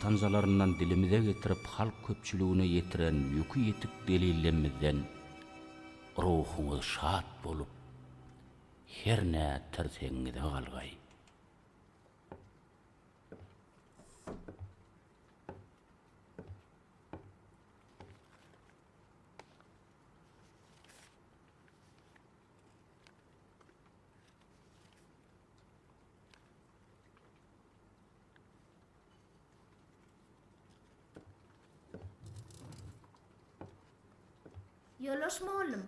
tanzalarından dilimize getirip halk köpçülüğüne yetiren yükü yetik delillerimizden ruhumuz şad bolup her ne terseňiňizde galgay. Yoloşma oğlum.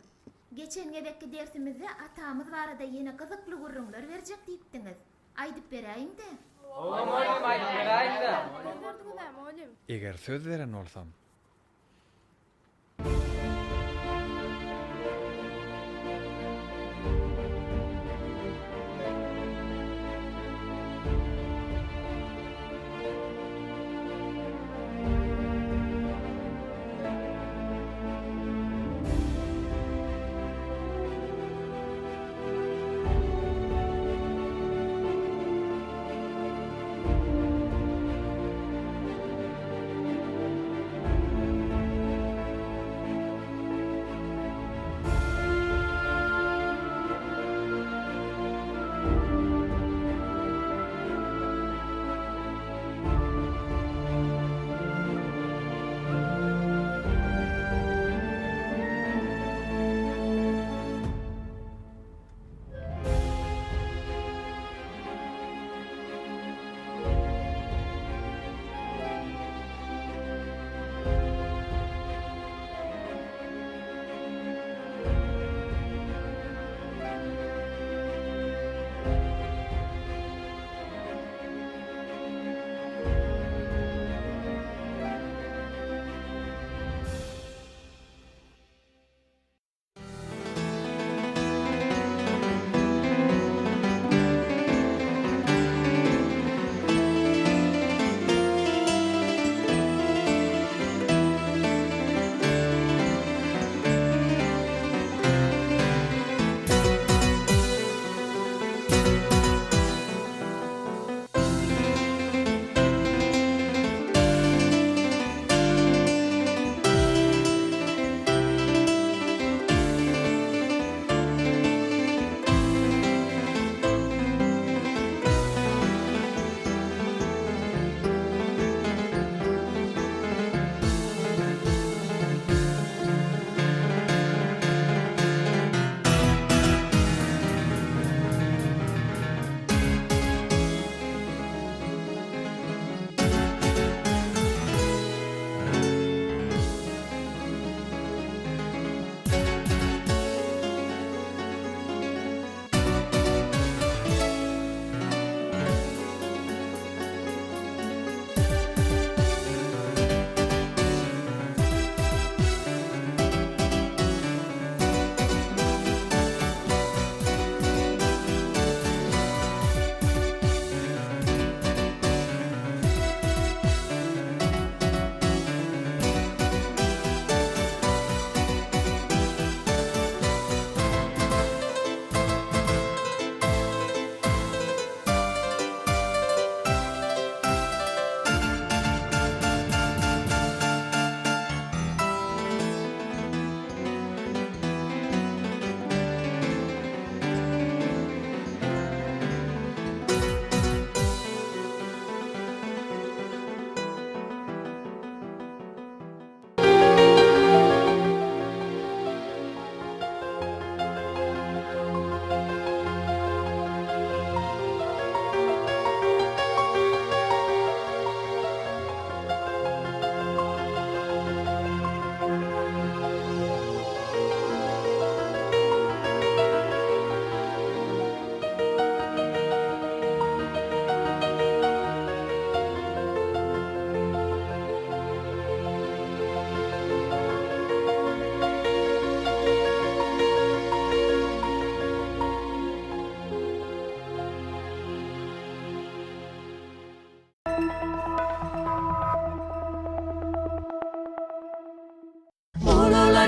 Geçen gebekki dersimizde atamız barada yine kızıklı gurrunlar verecek diýipdiňiz. Aýdyp beräýin-de. Oğlum aýdyp beräýin-de. Eger söz veren olsam,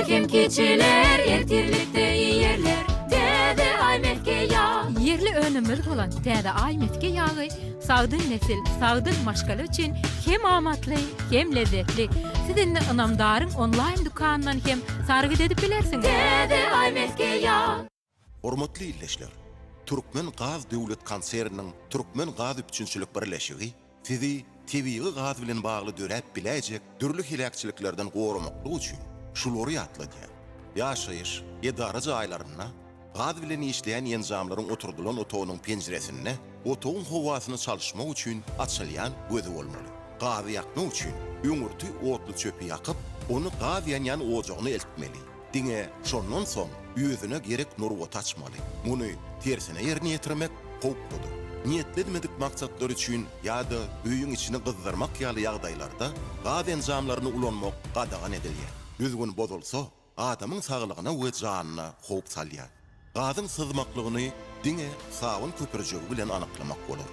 Kim keçeler, ertirlikte yerler, dede Aymetke ya. Degli önümüz bolan täze aýmetge ýagy sagdyn nesil, sagdyn maşgaly üçin hem amatly, hem lezzetli. Sizinle ynamdaryň online dukanynyň hem sargyd edip bilersiňiz. Täze aýmetge ýagy. Hormatly illeşler, Türkmen Gaz Döwlet Konserniniň Türkmen Gaz Üçinçilik Birleşigi sizi TV gaz bilen bagly dörep biläjek dürli hilakçiliklerden gorumaklyk üçin şulary ýatlady. Ýaşaýyş edara jaýlaryna gaz bilen işleýän enzamlaryň oturdulan otogynyň penjiresine otogyň howasyny çalyşmak üçin açylýan gözi bolmaly. Gazy ýakmak üçin öňürti otly çöpi ýakyp, onu gaz ýanýan ojagyna eltmeli. Diňe şondan soň ýüzüne gerek nurwat açmaly. Muny tersine ýerine ýetirmek howpludyr. Niýetlenmedik maksatlar üçin ýa-da öýüň içini gyzdyrmak ýaly ýagdaýlarda gaz enzamlaryny ulanmak gadagan edilýär. Düzgün bozulsa, adamyň saglygyna we janyna howp salýar. Gazyň sızmaklygyny diňe sawun köpürjegi bilen anaklamak bolar.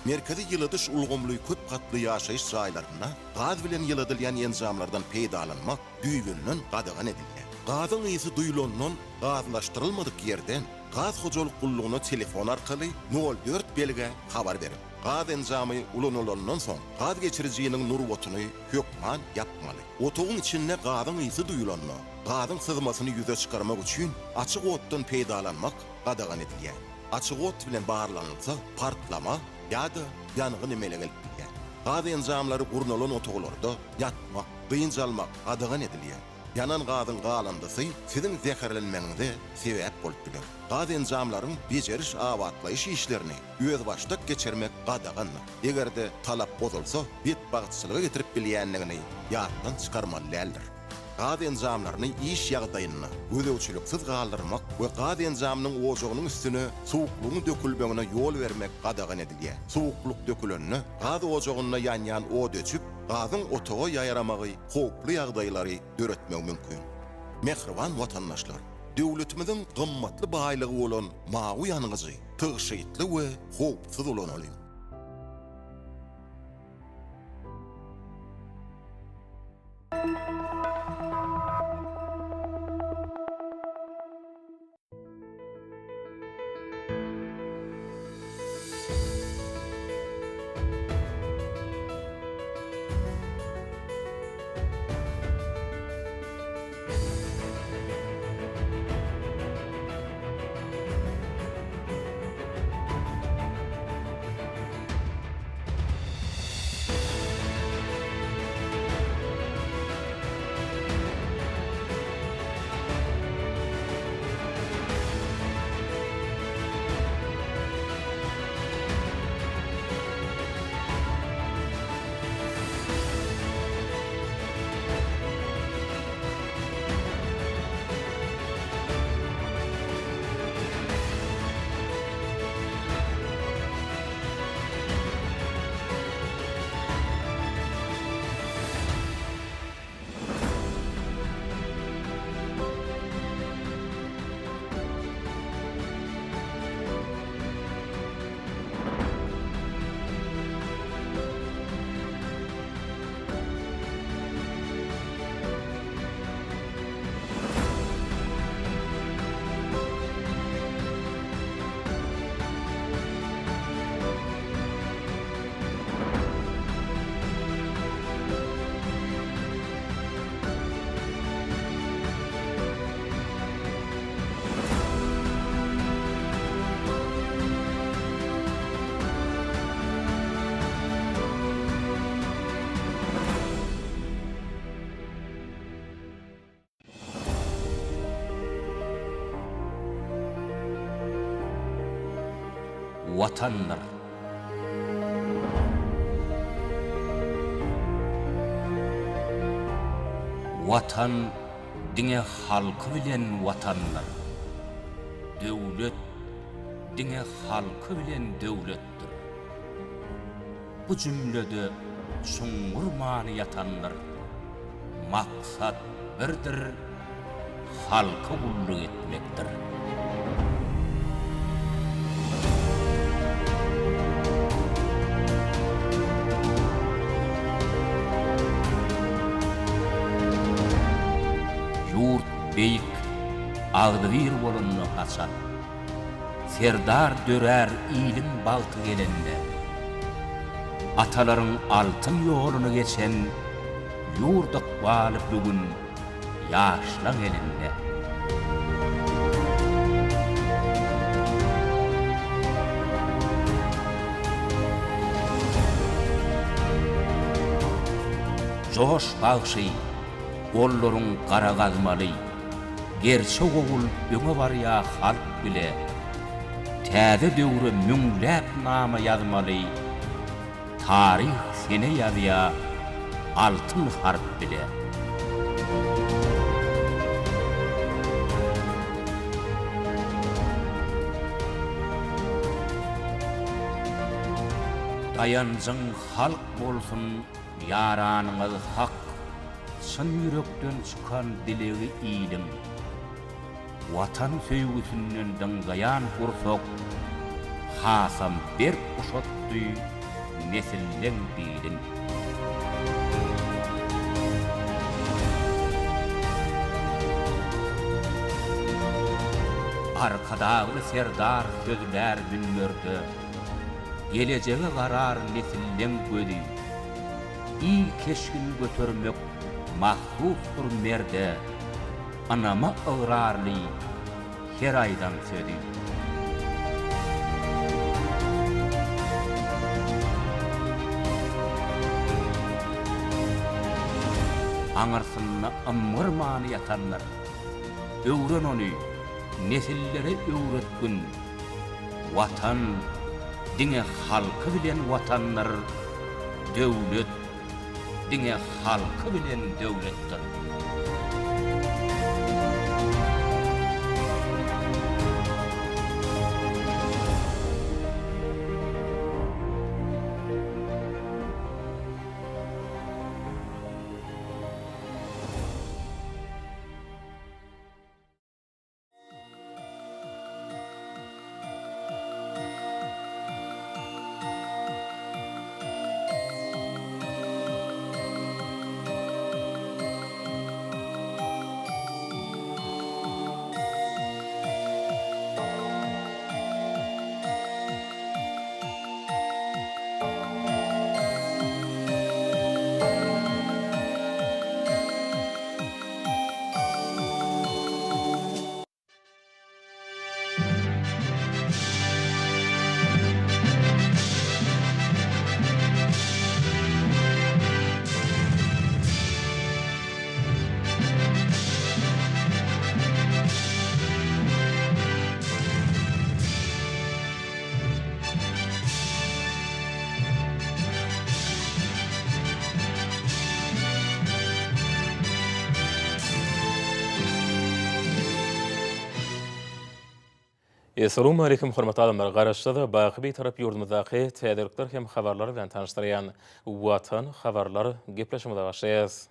Merkezi ýyldys ulgamly köp katly ýaşaýyş jaýlaryna gaz bilen ýyldylýan enzamlardan peýdalanmak düýbünden gadagan edilýär. Gazyň ýysy duýulandan gazlaşdyrylmadyk ýerden gaz hojalyk gullugyna telefon arkaly 04 belge habar berip, gaz enzamy ulanylandan soň gaz geçirjiginiň nurwatyny hökman ýapmaly. Otogyň içinde gazyň ýysy duýulanma, gazyň sızmasyny ýüze çykarmak üçin açyk otdan peýdalanmak gadagan edilýär. Açyk ot bilen baarlanylsa partlama ýa-da ýangyn emele gelip bilýär. Gaz enzamlary gurnalan otoglarda ýatmak, gynjalmak gadagan edilýär. Yanan gazyň galandysy siziň zäherlenmeňize sebäp bolup biler. Gaz enzamlaryň beceriş awatlaýyş işlerini öz başda geçirmek gadagan. Egerde talap bozulsa, bet bagtçylyga getirip bilýänligini ýatdan çykarmaly däldir. Gaz enzamlaryny iş ýagdaýyna gözegçiliksiz galdyrmak we gaz enzamynyň ojagynyň üstüne sowuklugyň dökülmegine ýol bermek gadagan edilýär. Sowukluk dökülenni gaz ojagyna ýanýan od öçüp, gazyň otoga ýaýramagy howply ýagdaýlary döretmek mümkin. Mehriban watandaşlar, döwletimiziň gymmatly baýlygy bolan mawy ýanyňyzy tygyşytly we howpsuz olanaly. Watanlar. Watan diňe halky bilen watanlar. Döwlet diňe halky bilen döwletdir. Bu jümlede şoňur many ýatanlar. Maksat birdir, halka gulluk etmekdir. Yurt beyik, ağdı bir bolunlu haçan. serdar dörer iyiliň balty gelende. Ataların altın yolunu geçen yurdak balıp bugün yaşlan elinde. Joş bağışı, golların qara gazmaly, gerçek oğul öňe barýa halk bile, täze döwre müňläp nama yazmaly, tarih seni ýazýa altın harp bile. Dayanjyň halk bolsun, yaranyňyz hak, çyn ýürekden çykan dilegi iýdim. Watan söýgüsünden dňgaýan gursak, hasam berk uşatdy nesilden bilim. Arkadagy serdar sözler günlerde, geleceğe karar nesilden gödi. İl keşkin götürmek mahsustur merde, anama ıgrarly her aydan södi. Aňarsyna ymgyrmany yatanlar, öwren onu nesillere öwretgün. Watan, diňe halky bilen watanlar, döwlet, diňe halky bilen döwletdir. Assalamu alaikum hormatly adamlar. Garaşda baky tarap ýurdumyzdaky täzelikler hem habarlar bilen tanışdyrýan Watan habarlar gepleşmede başlaýas.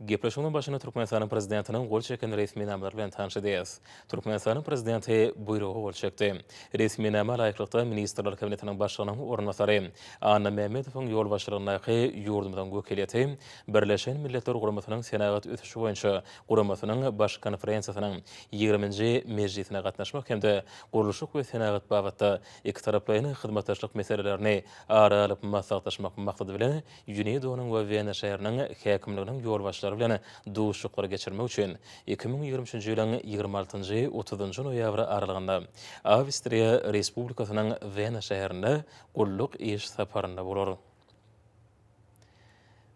Gepleşmenin başına Türkmenistanyň prezidentiniň gol çeken resmi namalary bilen tanışdyrýas. Türkmenistanyň prezidenti buyrugy gol çekdi. Resmi nama laýyklykda ministrler kabinetiniň başlygynyň ornbasary Anna Mehmetowyň ýol başlygynyňky ýurdumdan gökelýeti Birleşen Milletler Guramasynyň senagat ötüşi boýunça Guramasynyň baş konferensiýasynyň 20-nji mejlisine gatnaşmak hemde gurulşyk we senagat babatda iki taraplaryň hyzmatdaşlyk meselelerini ara alyp maslahatlaşmak maksady bilen Ýunedowyň we Wien şäheriniň häkimliginiň ýol başlygy bilen duşuklar geçirmek üçin 2023-nji ýylyň 26-njy 30-njy noýabr aralygynda Awstriýa Respublikasynyň Wien şäherinde gulluk iş saparynda bolar.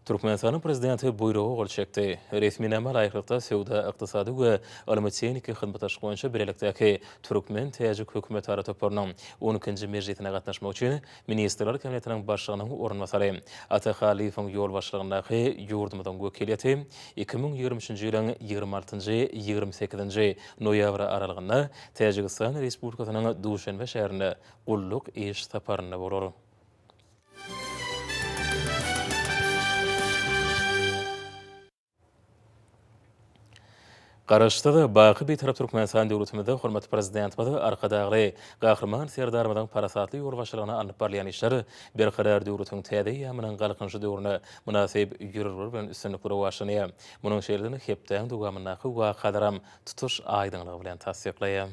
Türkmenistanyň prezidenti buyrugy gol çekdi. Resmi nama laýyklykda sowda, ykdysady we almateniki hyzmatdaşlyk boýunça birlikdäki Türkmen täjik hökümet ara toplarynyň 12-nji mejlisine gatnaşmak üçin ministrler kabinetiniň başlygynyň ornbasary Ata Halifowyň ýol başlygyndaky ýurdumdan gökelýeti 2023-nji ýylyň 26-njy 28-nji noýabr aralygynda Täjikistan Respublikasynyň Duşanbe şäherinde gulluk iş saparynda bolar. Garaşda da baky bir tarap Türkmenistan döwletimizde hormat prezidentimiz arkadagly gahrman serdarmadan parasatly ýurbaşlygyna anyp barlayan işleri bir karar döwletiň täze ýamynyň galkynjy döwrüne münasib ýürürler bilen üstünlikleri başlanyýar. Munyň şeýlerini hepden dowamynaky wagadaram tutuş aýdynlygy bilen tasdiklaýar.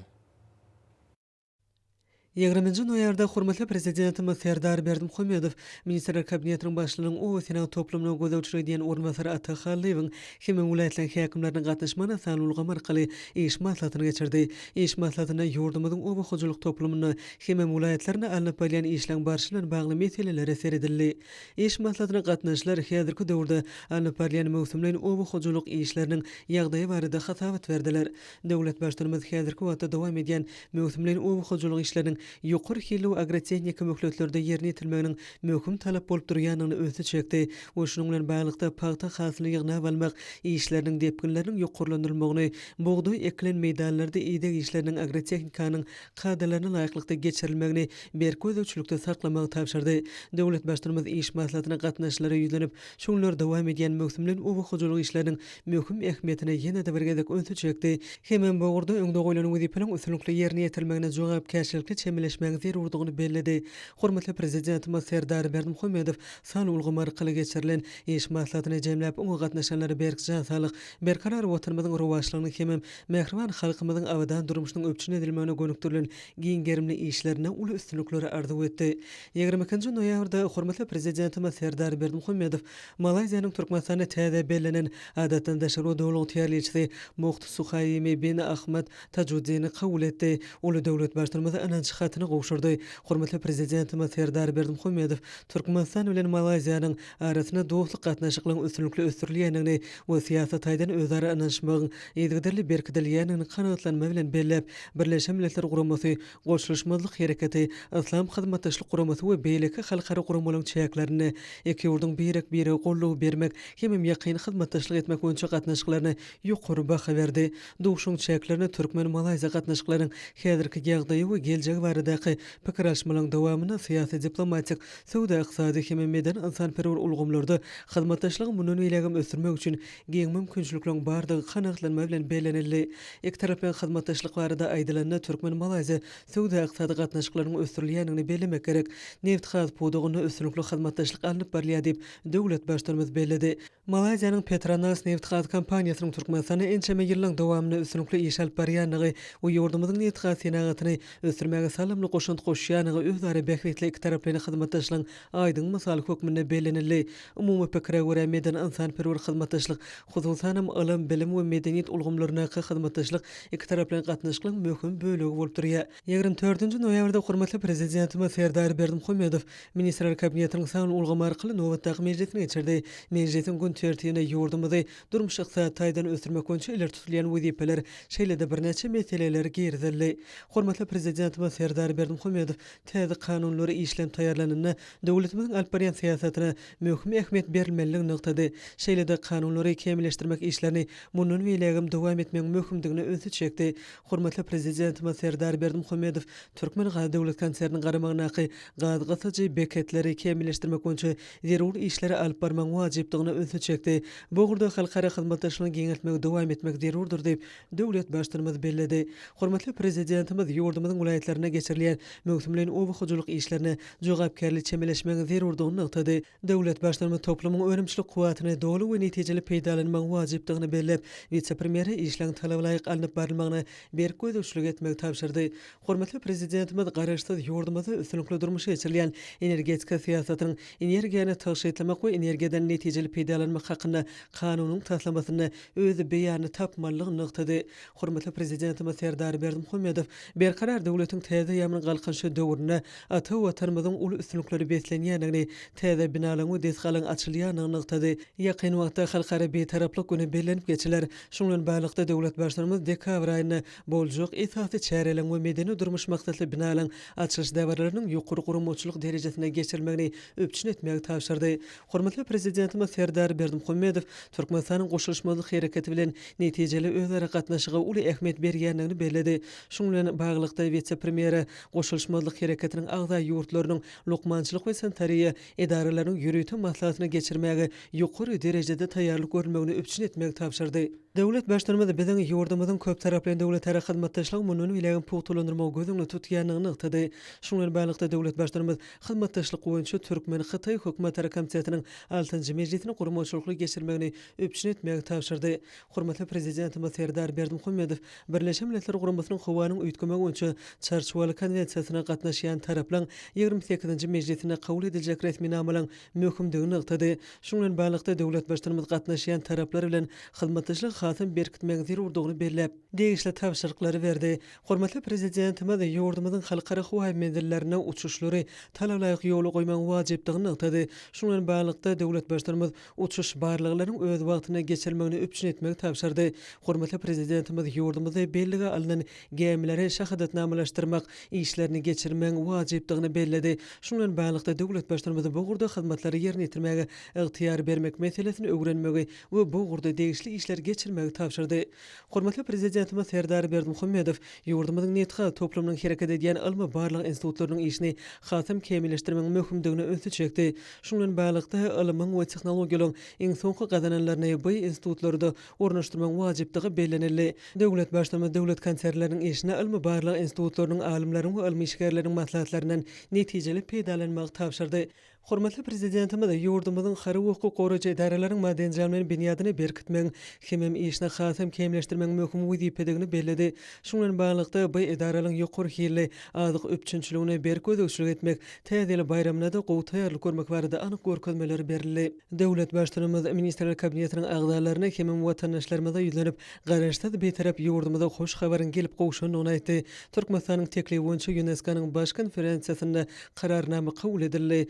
20-nji noýarda hormatly prezidentimiz Serdar Berdimuhammedow Ministrler Kabinetiniň başlygynyň o senat toplumyna gözlegçilik diýen ornbasary Atahallyň hem welaýetler häkimleriniň gatnaşmagyna sanulgam arkaly iş maslahatyny geçirdi. İş maslahatyna ýurdumyzyň oba hojalyk toplumyny hem welaýetlerini alnyp barýan işleň barşylan bagly meseleleri seredildi. İş maslahatyna gatnaşylar häzirki döwürde alnyp barýan mowsumlaryň oba hojalyk işleriniň ýagdaýy barada hatabat berdiler. Döwlet başlygymyz häzirki wagtda dowam edýän mowsumlaryň oba hojalyk işleriniň ýokary hili we agrotehnika möhletlerde ýerine ýetilmeginiň möhüm talap bolup durýanyny öňe çekdi. O şunyň bilen baglykda paýta hasylygyna almak işleriniň depkinleriniň ýokurlandyrylmagyny, buğdoý eklen meýdanlarda ýedek işleriniň agrotehnikasynyň kadrlaryna laýyklykda geçirilmegini berkezçilikde saklamagy tapşyrdy. Döwlet başlygymyz iş maslahatyna gatnaşylara ýüzlenip, şuňlar dowam edýän möhümlerin oba hojalyk işleriniň möhüm ähmiýetine ýene-de birgedek öňe çekdi. Hemem bu gurda öňde goýulan wezipeleň üstünlikli ýerine ýetilmegine jogapkärçilikli çemeleşmäň zerurdygyny bellidi. Hormatly prezidentimiz Serdar Berdimuhammedow sanulgam arkaly geçirilen iş maslahatyny jemläp oňa gatnaşanlara berkişe salyk berkarar watanymyzyň rowaşlygyny hemem mehriban halkymyzyň awadan durmuşynyň öpçüne edilmegine gönükdirilen giň-gerimli işlerine uly üstünlikleri arzu etdi. 20-nji noýabrda hormatly prezidentimiz Serdar Berdimuhammedow Malaýzyanyň Türkmenistana täze bellenen adatdan daşary dowlat ýerleşigi Muhtar Suhaýmy bin Ahmed Tajuddini kabul etdi. Uly döwlet başlygymyzy anançy hatyny gowşurdy. Hormatly prezidentimiz Serdar Berdimuhammedow Türkmenistan bilen Malaýzyanyň arasyna dostluk gatnaşyklaryň üstünlikli ösdürilýänini we siýasat aýdan özara ananşmagyň ýetgideli berkidilýänini kanatlanma bilen bellep, Birleşen Milletler Guramasy, Goşulşmazlyk Hereketi, Islam Hyzmatdaşlyk Guramasy we beýleki halkara guramalaryň çäklerini iki ýurdun biri gollaw bermek hemem ýakyn hyzmatdaşlyk etmek boýunça gatnaşyklaryny ýokary baha berdi. Duşuň çäklerini Türkmen Malaýzya gatnaşyklaryň häzirki ýagdaýy we geljegi baradaky pikir alşmalaryň dowamyna syýasy, diplomatik, sowda, ykdysady hem meden insanperwer ulgamlarda hyzmatdaşlygyň munun ýelegim ösürmek üçin giň mümkinçilikleriň bardygy kanatlanma bilen belenildi. Iki tarapdan hyzmatdaşlyk barada aýdylanyna Türkmen Malaýzya sowda, ykdysady gatnaşyklaryň ösürilýänini bellemek gerek. Neft gaz pudugyny ösürlikli hyzmatdaşlyk alınıp barlýar diýip döwlet başlygymyz bellidi. Malaýzyanyň Petronas neft gaz kompaniýasynyň Türkmenistana ençeme ýyllaň dowamyny ösürlikli iş alyp barýanlygy we ýurdumyzyň neft gaz senagatyny ösürmäge salamly goşunt goşýanygy özara bähwetli iki taraplyny hyzmatdaşlygyň aýdyn mysaly hökmünde bellenildi. Umumy pikire görä meden insanperwer hyzmatdaşlyk, hususan ilim, bilim we medeniýet ulgamlaryna hyzmatdaşlyk iki taraplyny gatnaşyklaryň möhüm bölegi bolup durýar. 24-nji noýabrda hormatly prezidentimiz Serdar Berdimuhammedow Ministrler Kabinetiniň sany ulgamy arkaly nowatdaky meclisini geçirdi. Meclisiň gün tertibine ýurdumyzy durmuş ykdysat aýdan ösürmek boýunça iler tutulýan wezipeler şeýlede birnäçe meseleleri girizildi. Hormatly prezidentimiz Serdar Berdimuhammedow täze kanunlary işlem taýýarlanyny döwletimiziň alyp barýan syýasatyna möhüm ähmiýet berilmeliligini nykdy. Şeýlede kanunlary kemilleşdirmek işlerini munun welegim dowam etmek möhümdigini öňe çekdi. Hormatly prezidentimiz Serdar Berdimuhammedow Türkmen Gaz döwlet konserniň garamagynaky gaz gasaçy beketleri kemilleşdirmek boýunça zerur işleri alyp barmak wajypdygyny öňe çekdi. Bu gurda halkara hyzmatdaşlygyny giňeltmek dowam etmek zerurdur diýip döwlet başlygymyz bellidi. Hormatly prezidentimiz ýurdumyzyň welaýetlerine geçirilýän mowsumlaryň oba hojalyk işlerine jogapkärlik çemeleşmegi zerurdygyny nykdy. Döwlet başlygymyz toplumyň önümçilik kuwatyny dolu we netijeli peýdalanmak wajypdygyny bellep, vice-premieri işleň talaba laýyk alınıp barylmagyna berkezçilik etmek tapşyrdy. Hormatly prezidentimiz garaşsyz ýurdumyzy üstünlikli durmuşa geçirilýän energetika syýasatynyň energiýany taşytlamak we energiýadan netijeli peýdalanmak hakynda kanunyň taslamasyny özü beýany tapmalygyny nykdy. Hormatly prezidentimiz Serdar Berdimuhammedow berkarar döwletiň täze ýamyny galkynşy döwrüne ata watanymyzyň uly üstünlikleri beslenýänini, täze binalaryň we desgalyň açylýanyny nykdy. Ýakyn wagtda halkara betaraplyk güni bellenip geçiler. Şuňdan baglykda döwlet başlygymyz dekabr aýyna boljak esasy çäreleň we medeni durmuş maksatly binalaryň açylyş dawarlarynyň ýokary gurumçylyk derejesine geçirilmegini öpçün etmegi tapşyrdy. Hormatly prezidentimiz Serdar Berdimuhammedow Türkmenistanyň Goşulşmazlyk Hereketi bilen netijeli özara gatnaşyga uly ähmiýet berýänligini belledi. Şuň bilen baglykda vice-premieri şäherlere goşulşmazlyk hereketiniň agza ýurtlarynyň lukmançylyk we sanitariýa edaralarynyň ýürüýte maslahatyny geçirmäge ýokary derejede taýýarlyk görmegini öpçün etmek tapşyrdy. Döwlet başlanmady biziň ýurdumyzyň köp taraply döwletlere hyzmatdaşlyk munyny bilen puwtulandyrmagy gözüňde tutýanyny nykdy. Şuňdan bagly döwlet başlanmady hyzmatdaşlyk boýunça Türkmen Hytaý hökümetleri komitetining 6-njy mejlisini gurmaçylykly geçirmegini öpçün etmek tapşyrdy. Hormatly prezidentimiz Serdar Berdimuhammedow Birleşen Milletler Guramasynyň howanyň üýtgemegi boýunça çarşuwaly konwensiýasyna gatnaşýan taraplaryň 28-nji mejlisine kabul ediljek resmi namalaryň möhümdigini nykdy. Şuňdan bagly döwlet başlanmady gatnaşýan taraplar bilen hyzmatdaşlyk hatam berkitmek zerurdygyny belläp, degişli tapşyryklary berdi. Hormatly prezidentimiz ýurdumyzyň halkara howa menzillerine uçuşlary talablaýyk ýoly goýmak wajypdygyny nykdy. Şuňdan bagly döwlet başlanmady uçuş barlyklarynyň öz wagtyna geçirmegini öpçün etmek tapşyrdy. Hormatly prezidentimiz ýurdumyzda bellige alynan gemilere şahadatnamalaşdyrmak işlerini geçirmek wajypdygyny belledi. Şuňdan bagly döwlet başlanmady bu gurda hyzmatlary ýerine ýetirmäge ygtyýar bermek meselesini öwrenmegi we bu gurda degişli işler geçirmegi tapşyrdy. Hormatly prezidentimiz Serdar Berdimuhammedow ýurdumyzyň netha toplumynyň hereket edýän ilmi barlyk institutlarynyň işini hatam kemilleşdirmegiň möhümdigine öňe çekdi. Şuňdan bagly ilmiň we tehnologiýalyň iň soňky gazananlaryny bu institutlarda ornaşdyrmak wajypdygy bellenildi. Döwlet başlanmady döwlet konserleriniň işine ilmi barlyk institutlarynyň alimleriň we ilmi işgärleriň maslahatlarynyň netijeli peýdalanmagy tapşyrdy. Hormatly prezidentimiz ýurdumyzyň hary hukuk goraja edaralaryň madenjalmagyny binýadyny berkitmek hem işine hatam kemleşdirmek möhüm wezipedigini belledi. Şuňdan bagly bu edaralaryň ýokary hili azyk öpçünçiligine berk gözükçilik etmek, täzeli bayramlarda gowy taýýarlyk görmek barada anyk görkezmeleri berildi. Döwlet başlanmady ministrler kabinetiniň agzalaryna hem watandaşlarymyza ýüzlenip garaşda betarap ýurdumyza hoş habaryň gelip gowşanyny aýtdy. Türkmenistanyň teklifi boýunça UNESCO-nyň baş konferensiýasynda kararnama kabul edildi.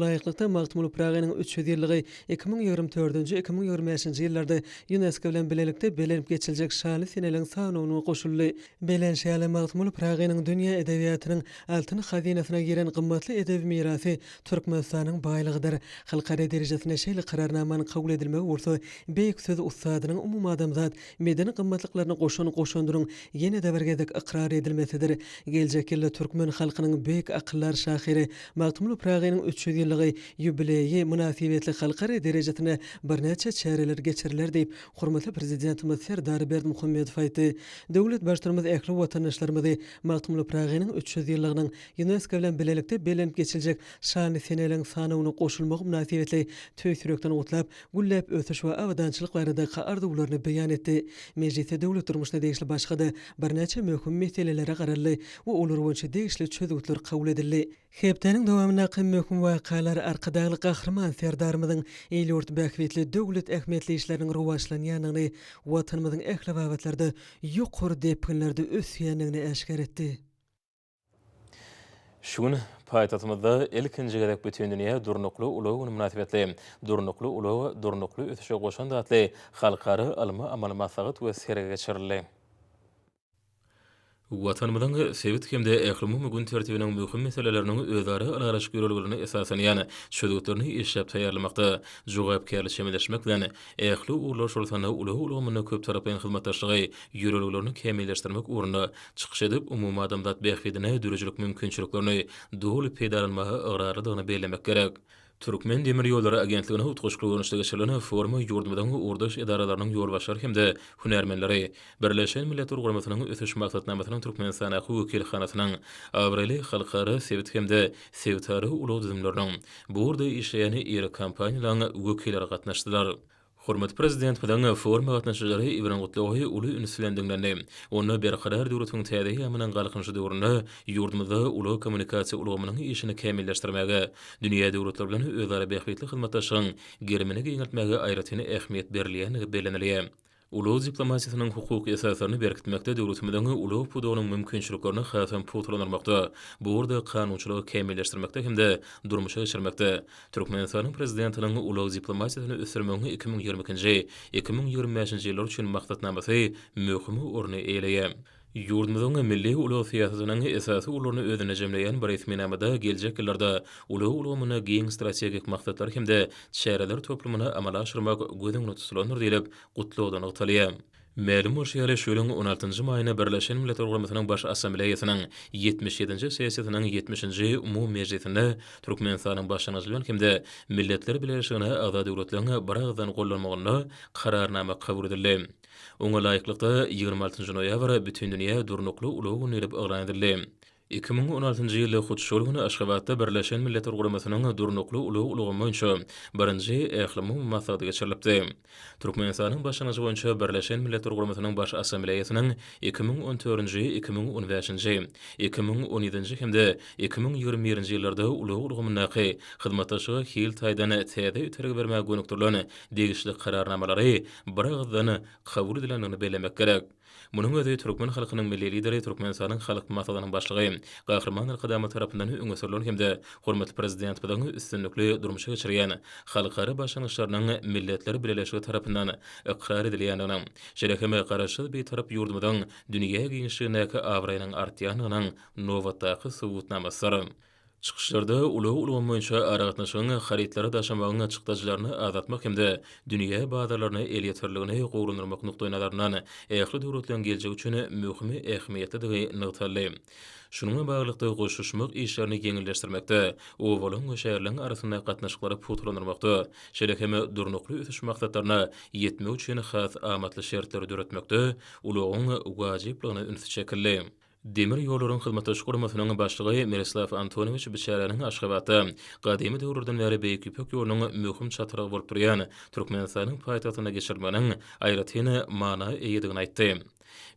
Laýyklykda Magtymly Pragaňyň 300 ýylligi 2024-2025 ýyllarda UNESCO bilen bilelikde belenip geçiljek şaly seneliň sanawyna goşuldy. Belen şaly Magtymly Pragaňyň dünýä edebiýatynyň altyn hazinasyna giren gymmatly edebi mirasy Türkmenistanyň baýlygydyr. Halkara derejesinde şeýle kararnamany kabul edilmegi bolsa, beýik söz ustadynyň umumy adamzat medeni gymmatlyklaryny goşandyryň ýene de bergedek ikrar edilmesidir. Geljek ýylda türkmen halkynyň beýik akyllar şahyry Magtymly Pragaňyň 300 ýubileýi münasibetli halkara derejesine bir neçe çäreler geçiriler diýip hormatly prezidentimiz Serdar Berdimuhammedow aýtdy. Döwlet başlarymyz ähli watandaşlarymyzy Magtymly Pragaňyň 300 ýyllygynyň UNESCO bilen bilelikde belenip geçiljek şany seneliň sanawyna goşulmagy münasibetli töýsürekden utlap, güllep ötüş we awdançylyk barada arzuwlaryny beýan etdi. Mejlisde döwlet durmuşyna degişli başga-da bir neçe möhüm meselelere garaldy we olar boýunça degişli çözümler kabul edildi. Hepdeniň dowamyna möhüm wakalar arkadaly gahrman Serdarymyzyň eýlurt bähwetli döwlet ähmetli işleriň rowajlanýanyny, watanymyzyň ähli wagtlarda ýokary depkinlerde ösýänligini eşkar etdi. Şuň paýtatymyzda ilkinji gerek bütün dünýä durnukly ulaw münasibetli, durnukly ulaw, durnukly ötüşe goşan datly halkary ilmi amal maslahat we serge geçirildi. Watanymyzyň sebit hemde ähli gün tertibiniň möhüm meseleleriniň özara alaraş görülgülerine esasen ýani çözümlerini işlep taýýarlamakda jogapkärlik şemleşmek bilen ähli ular şolsana ulaw köp taraply hyzmatdaşlygy ýörelgülerini kemilleşdirmek uğruna çykyş edip umumy adamzat bähwedine dürüjlik mümkinçiliklerini doly peýdalanmagy ıgrarydygyny bellemek gerek. Türkmen Demir Ýolları Agentligine utgaşykly görnüşde geçirilen forma ýurdumyzyň urdaş edaralarynyň ýolbaşçylary hemde hunermenleri Birleşen Milletler Guramasynyň ötüş maksatnamasynyň Türkmenistana wekilhanasynyň awrely halkara sebit hemde sewtary ulaw düzümleriniň bu urda işleýän ýeri kampaniýalaryň wekilleri gatnaşdylar. Hormat prezident bilen forma gatnaşjylary Ibran Gutlawy uly ünslendiglerini, onu berqadar döwletiň täze ýamynyň galkynjy döwründe ýurdumyzda ulaw kommunikasiýa ulgamynyň işini kämilleşdirmäge, dünýä döwletleri bilen özara bähwetli hyzmatdaşlygyň germini giňeltmäge aýratyny ähmiýet berilýänligi bellenilýär. Ulaw diplomasiýasynyň hukuky esaslaryny berkitmekde döwletimiziň ulaw pudugynyň mümkinçiliklerini hatam putulandyrmakda, bu urda kanunçylygy kämilleşdirmekde hemde durmuşa geçirmekde. Türkmenistanyň prezidentiniň ulaw diplomasiýasyny ösürmegi 2020-2025 ýyllar üçin maksatnamasy möhüm orny eýleýär. Ýurdumyzyň milli ulaw siýasatynyň esasy ularyny özüne jemleýän bir resminamada geljek ýyllarda ulaw giň strategik maksatlar hemde çäreler toplumyna amala aşyrmak gözüňde tutulandyr diýilip Gutlawdan ygtalýar. Mälum bolşýary şölen 16-njy maýyna Birleşen Milletler Guramasynyň baş assambleýasynyň 77-nji sessiýasynyň 70-nji umumy mejlisinde Türkmenistanyň başlanýary bilen kimde Milletler Birleşigine agza döwletleriň biragdan gollanmagyna kararnama kabul edildi. Oňa laýyklykda 26-njy noýabr bütün dünýä durnukly ulag güni edip aglan edildi. 2016-njy ýyly Hutşol güni Aşgabatda Birleşen Milletler Guramasynyň durnukly ulag ulagy boýunça birinji ählim maslahaty geçirilipdi. Türkmenistanyň başlanýary boýunça Birleşen Milletler Guramasynyň baş assambleýasynyň 2014-nji, 2015-nji, 2017-nji hemde 2021-nji ýyllarda ulag ulagymynaky hyzmatdaşyga hil taýdan täze üterge bermäge gönükdirlen degişli kararnamalary biragdan kabul edilendigini bellemek gerek. Munyň özi Türkmen halkynyň milli lideri Türkmenistanyň halk maslahatynyň başlygy Gahrman al-Qadamy tarapyndan öňe sürilen hemde hormatly prezident bilen üstünlikli durmuşa geçirýän halkara başlanýaryň Milletler Birleşigi tarapyndan ikrar edilýändigini, şerekeme garaşy bir tarap ýurdumyň dünýä giňişligine awraýanyň artýanynyň nowatdaky subutnamasy. Çıkışlarda ulag boýunça aragatnaşygyň harytlary daşamagyň açykdaşlaryny azatmak hemde dünýä bazarlaryny el ýetirligini gowrundurmak nukdaýnazaryndan ähli döwletlerin geljegi üçin möhüm ähmiýetli nyktaly. Şununla baglanykda goşuşmak işlerini ýeňilleşdirmekde, owalaň we şäherleriň arasynda gatnaşyklary putulandyrmakda, şerekeme durnukly ötüş maksatlaryna ýetmek üçin has amatly şertleri döretmekde ulagyň wajipligyny ünsü çekildi. Demir ýollaryň hyzmatdaş guramasynyň başlygy Miroslav Antonowicz Biçaryň Aşgabatda gadymy döwürden bäri beýik ýüpek ýolunyň möhüm çatyragy bolup durýan Türkmenistanyň paýtagtyna geçirmeniň aýratyny mana eýedigini aýtdy.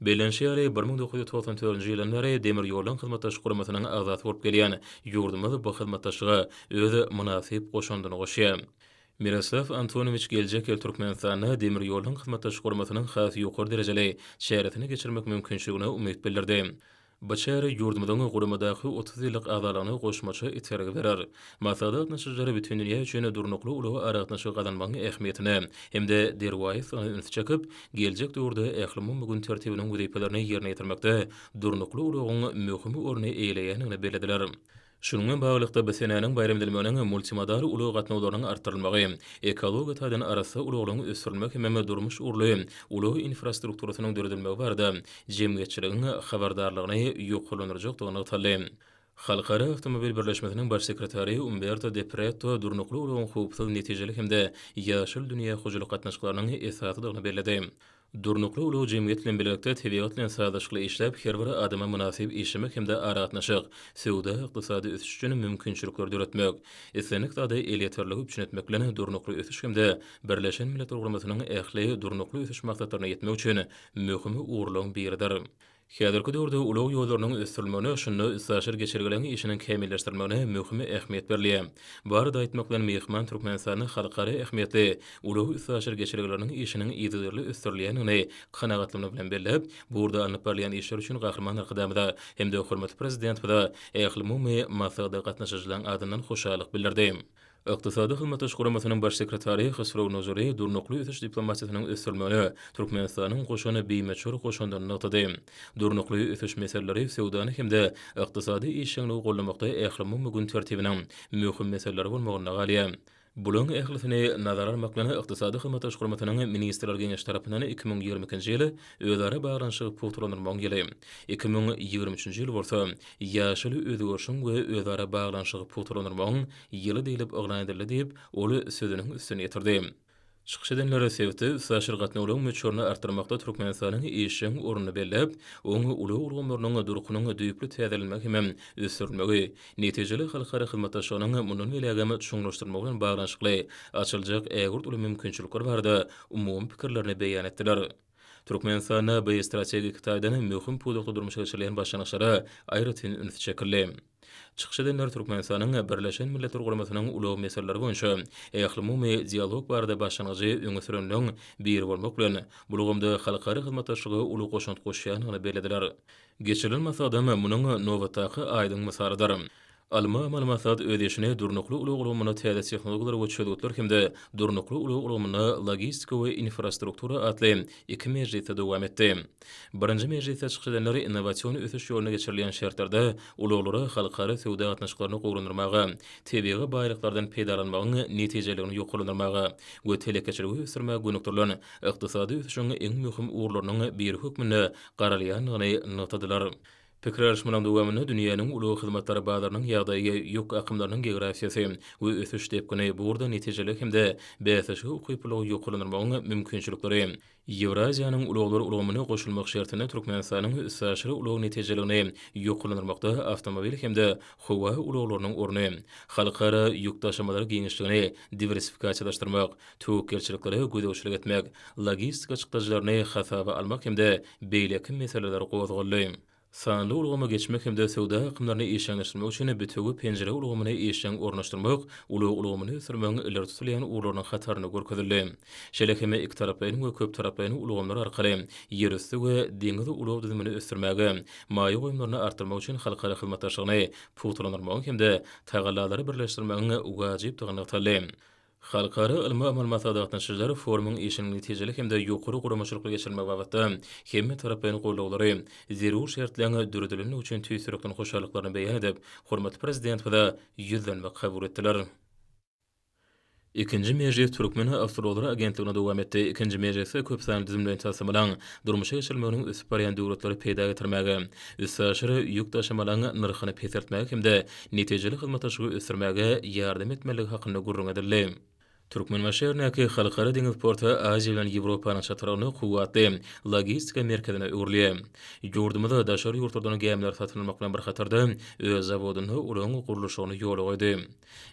Belenşýary 1994-nji ýyldan bäri demir ýollaryň hyzmatdaş guramasynyň azat bolup gelýän ýurdumyz bu hyzmatdaşyga özi münasip goşandyny goşýar. Miroslav Antonowicz geljek el Türkmenistanyň demir ýollaryň hyzmatdaş guramasynyň has ýokary derejeli şäheretini geçirmek mümkinçiligine umyt bildirdi. Başary ýurdumyň guramadaky 30 ýyllyk azalygyny goşmaça iterge berer. Masalat näşejleri bütün dünýä üçin durnukly ulagy aragatnaşyk gazanmagyň ähmiýetini hemde derwaýy ünsü çekip geljek döwürde ählimin bugün tertibiniň wezipelerini ýerine ýetirmekde durnukly ulagyň möhüm orny eýleýändigini belediler. Şununla baglanykda bu senäniň bayram edilmeginiň multimodal ulag gatnawlarynyň artdyrylmagy, ekologiýa taýdan arasy ulaglaryň ösürilmegi hemme durmuş urly, ulag infrastrukturasynyň döredilmegi barada jemgyýetçiligiň habardarlygyny ýoklanyrjakdygyny taly. Halkara Avtomobil Birleşmesiniň baş sekretary Umberto de Preto durnukly ulagyň howpsuz netijeli hemde ýaşyl dünýä hojalyk gatnaşyklarynyň esasydygyny bellädi. Durnukly ulag jemgyýet bilen birlikde tebigat bilen sadaşlyk işläp her bir adama münasip işlemek hemde aragatnaşyk, sowda ykdysady ösüş üçin mümkinçilikler döretmek, esenlik taýda el ýetirligi üçin etmek bilen durnukly ösüş hemde Birleşen Milletler Guramasynyň ähli durnukly ösüş maksatlaryna ýetmek üçin möhüm uğurlaryň biridir. Häzirki döwürde ulag ýollarynyň ösürilmegine şunu üstaşyr geçirgelerini işiniň kämilleşdirmegine möhüm ähmiýet berilýär. Barada aýtmak bilen mehman Türkmenistanyň halkara ähmiýeti ulag üstaşyr geçirgeleriniň işiniň ýygyly ösürilýänini kanagatlygyny bilen bellep, burada alınıp barýan işler üçin Gahrman al-Qadamyda hemde hormatly prezident bilen ähli umumy maslahatda gatnaşyjylaryň adyndan hoşallyk bildirdi. Iqtisadi hyzmatdaş guramasynyň baş sekretary Hysrow Nozuri durnukly ösüş diplomatiýasynyň ösürilmegine Türkmenistanyň goşany beýmeçür goşandygyny nykdy. Durnukly ösüş meselleri sowdany hemde iqtisady işleňi gollamakda ähli bugün tertibiniň möhüm meseleleri bolmagyna galýar. Bulan ählisini nazar almaklaryny iqtisady hyzmatdaş guramasynyň ministrler geňeş tarapyndan 2022-nji ýyly özara baglanşygy putulandyrmagy ýyly. 2023-nji ýyl bolsa ýaşyl özgörüşiň we özara baglanşygy putulandyrmagyň ýyly diýilip oglan edildi diýip ol sözüniň üstüne ýetirdi. Çıkış edenlere sevdi, saşır gatnawlaryň möçürni artdyrmakda Türkmenistanyň işiň ornuny bellep, oňa ulag urgamlarynyň durkunyň düýpli täzelenmegi hem ösürilmegi, netijeli halkara hyzmatdaşlygynyň munun belägäme çuňlaşdyrmagy bilen baglanşykly açyljak ägurt uly mümkinçilikler barada umumy pikirlerini beýan etdiler. Türkmenistanyň bu strategik taýdan möhüm pudukly durmuşa geçirilýän başlanýaşlara aýratyn ünsü çekildi. Çıkış edenler Türkmenistanyň Birleşen Milletler Guramasynyň ulag meseleleri boýunça ähli umumy dialog barada başlanýagy öňe sürenleň biri bolmak bilen bulgamda halkara hyzmatdaşlygy ulag goşanty goşýanyny belediler. Geçirilen masadan munyň nowatdaky aýdyň mysalydyr. Alma malamatat ödeşine durnuklu ulugulumuna täze tehnologiýalar we çözgütler hemde durnuklu ulugulumuna logistika we infrastruktura atly iki mejlisde dowam etdi. Birinji mejlisde çykyşanlary innowasion ösüş ýoluna geçirilen şertlarda uluglara halkara sowda gatnaşyklaryny gowrandyrmagy, tebigy baýlyklardan peýdalanmagyň netijelegini ýokalandyrmagy we telekeçiligi ösürmäge gönükdirlen ykdysady ösüşiň eň möhüm urlarynyň bir hökmüne garalýanyny notadylar. Pikirleşmelerin dowamyny dünýäniň uly hyzmatlary bazarlynyň ýagdaýy ýok akymlarynyň geografiýasy we ösüş depkini burada netijeli hemde bäsişi ukyplygy ýokalandyrmagyň mümkinçilikleri Ýewraziýanyň uluglar ulgamyna goşulmak şertine Türkmenistanyň üssäşiri ulug netijeligini ýokalandyrmakda awtomobil hemde howa uluglarynyň orny, halkara ýük taşymalary giňişligini diversifikasiýalaşdyrmak, töwekkelçilikleri gödäwçilik etmek, logistika çykdyjlaryny hasaba almak hemde beýleki meseleleri gozgaly. Sanly ulgama geçmek hemde sowda akymlaryny eşeňleşdirmek üçin bütügi penjere ulgamyny eşeň ornaşdyrmak, ulgamyny sürmäň ileri tutulýan urlarynyň hataryny görkezildi. Şeýle iki taraplaryň we köp taraplaryň ulgamlar arkaly ýer üstü we deňiz ulg düzümini ösdürmäge, maýy goýumlaryny artyrmak üçin halkara hyzmatdaşlygyny puwtlandyrmak hemde tagallalary birleşdirmäge wajypdygyny taly. Halkara ilmi malumata gatnaşyjylary forumyň işiniň netijeli hemde ýokary guramaçylyk geçirmek wagtynda hemme taraplaryň goýulary zerur şertlerini dürdülenmek üçin tüýsürekden hoşallyklaryny beýan edip, hormatly prezident we ýüzlenmek kabul etdiler. İkinci mejlis Türkmen Awstraliyary agentligine dowam etdi. İkinci mejlisde köp sanly düzümden tasamalan durmuşa geçirmeginiň ösüp barýan döwletleri peýda getirmäge, üssäşiri ýük taşymalaryň narhyny peýsertmäge hemde netijeli hyzmatdaşlygy ösürmäge ýardam etmeligi hakyna gurrun edildi. Türkmenbaşy näki halkara deňiz porty Aziýa bilen Ýewropanyň çatyryny kuwatly logistika merkezine öwrülýär. Ýurdumyzda daşary ýurtlardan gemler satylmak bilen bir hatarda öz zawodyny ulyň gurulşyny ýola goýdy.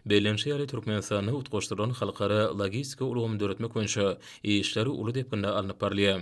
Belenşe ýaly Türkmenistanyň utgaşdyran halkara logistika ulgamyny döretmek boýunça işleri uly depkinde alınıp barlýar.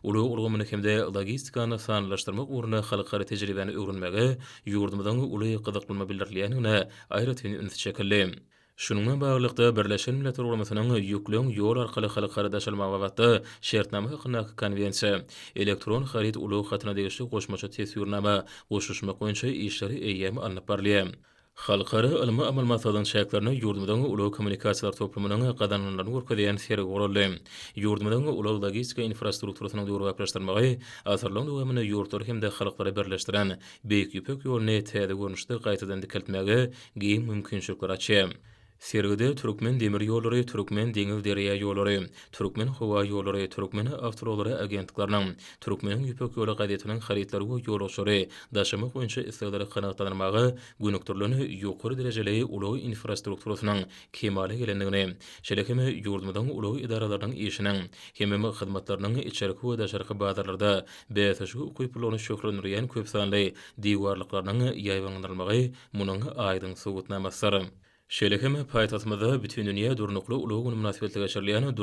Uly ulgamyny hemde logistikany sanlaşdyrmak ugruna halkara tejribeni öwrenmege ýurdumyzdan uly gyzyklyma bildirilýänine aýratyn üns çekildi. Şununla bağlılıkda Birleşen Milletler Uramasynyň ýükleň ýol arkaly halkara daşalmagy wagtda şertnama hakyna konvensiýa, elektron harit ulug hatyna degişli goşmaça tesýürnama goşuşmak boýunça işleri eýem alınıp barlýar. Halkara ilmi amalmatyň şäherlerini ýurdumyzdan ulug kommunikasiýalar toplumynyň gadanlaryny görkezýän sergi guruldy. Ýurdumyzdan ulug logistika infrastrukturasyny döwürleşdirmäge, asarlaryň dowamyny ýurtlar hemde halklary birleşdiren beýik ýüpek ýoluny täze görnüşde gaýtadan dikiltmäge giň mümkinçilikler açýar. Sergide Türkmen demir ýollary, Türkmen deňiz derýa ýollary, Türkmen howa ýollary, Türkmen awtollary agentliklarynyň, Türkmen ýüpek ýolu gaýdatynyň haritlary we ýolagçylary daşymak boýunça isleglere kanatlandyrmagy gönükdirleni ýokary derejeli uly infrastrukturasynyň kemale gelendigini, şeýle-heme ýurdumyzdan uly idaralaryň işiniň, hemme hyzmatlarynyň içerki we daşarky bazarlarda bäsişi ukyplygyny şöhretlendirýän köp sanly diwarlyklarynyň ýaýwandyrylmagy munyň aýdyň sowutnamasy. Şeýle-heme paýtagtymyzda bütün dünýä durnukly ulug münasibetli geçirilýän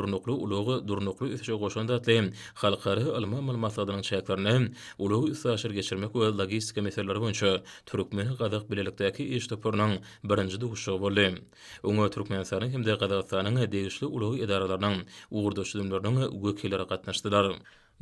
durnukly ösüşe goşan datly halkara ilmi malumatatynyň çäklerini ulug üssäşir geçirmek we logistika meseleleri boýunça Türkmen gadak bilelikdäki iş topurynyň birinji duguşy boldy. Oňa Türkmenistanyň hemde Gazakstanyň degişli ulug idaralarynyň ugrdaşdyrlarynyň wekilleri gatnaşdylar.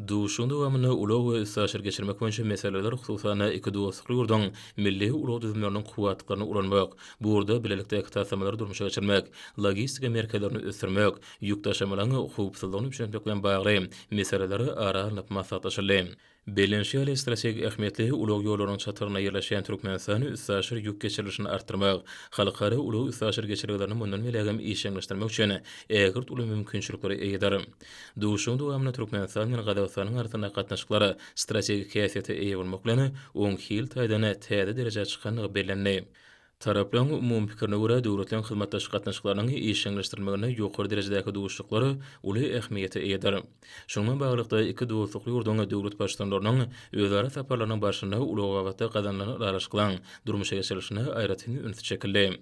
Duşun dowamyny ulug we üssäşir geçirmek boýunça meseleler hususan iki dostluk ýurdun milli ulug düzümleriniň kuwatlyklaryny ulanmak, burada bilelikdäki tasammalary durmuşa geçirmek, logistika merkezlerini ösürmek, ýük taşymalaryny howpsuzlygyny üçinmek bilen bagly meseleleri aralanyp maslahatlaşyldy. Belenşe strategik ähmiýetli ulug ýollaryň çatyryna ýerleşýän Türkmenistany üssäşir ýük geçirilişini artdyrmak, halkara ulug üssäşir geçirgilerini mundan belägem işeňleşdirmek üçin ägirt uly mümkinçilikleri eýeder. Duşun dowamyny Türkmenistan bilen Gazakstanyň arasynda gatnaşyklary strategik häsiýete eýe bolmak bilen oň hil taýdana täze derejede çykanlygy bellenli. Taraplaryň umum pikirine görä döwletleň hyzmatdaş gatnaşyklarynyň işeňleşdirmegine ýokary derejedäki duguşlyklary uly ähmiýete eýeder. Şundan baglykda iki dostlukly ýurduň döwlet başçylarynyň özara saparlarynyň başynda uly wagtda gadanlanan araşyklaryň durmuşa geçirilişine aýratyn üns çekildi.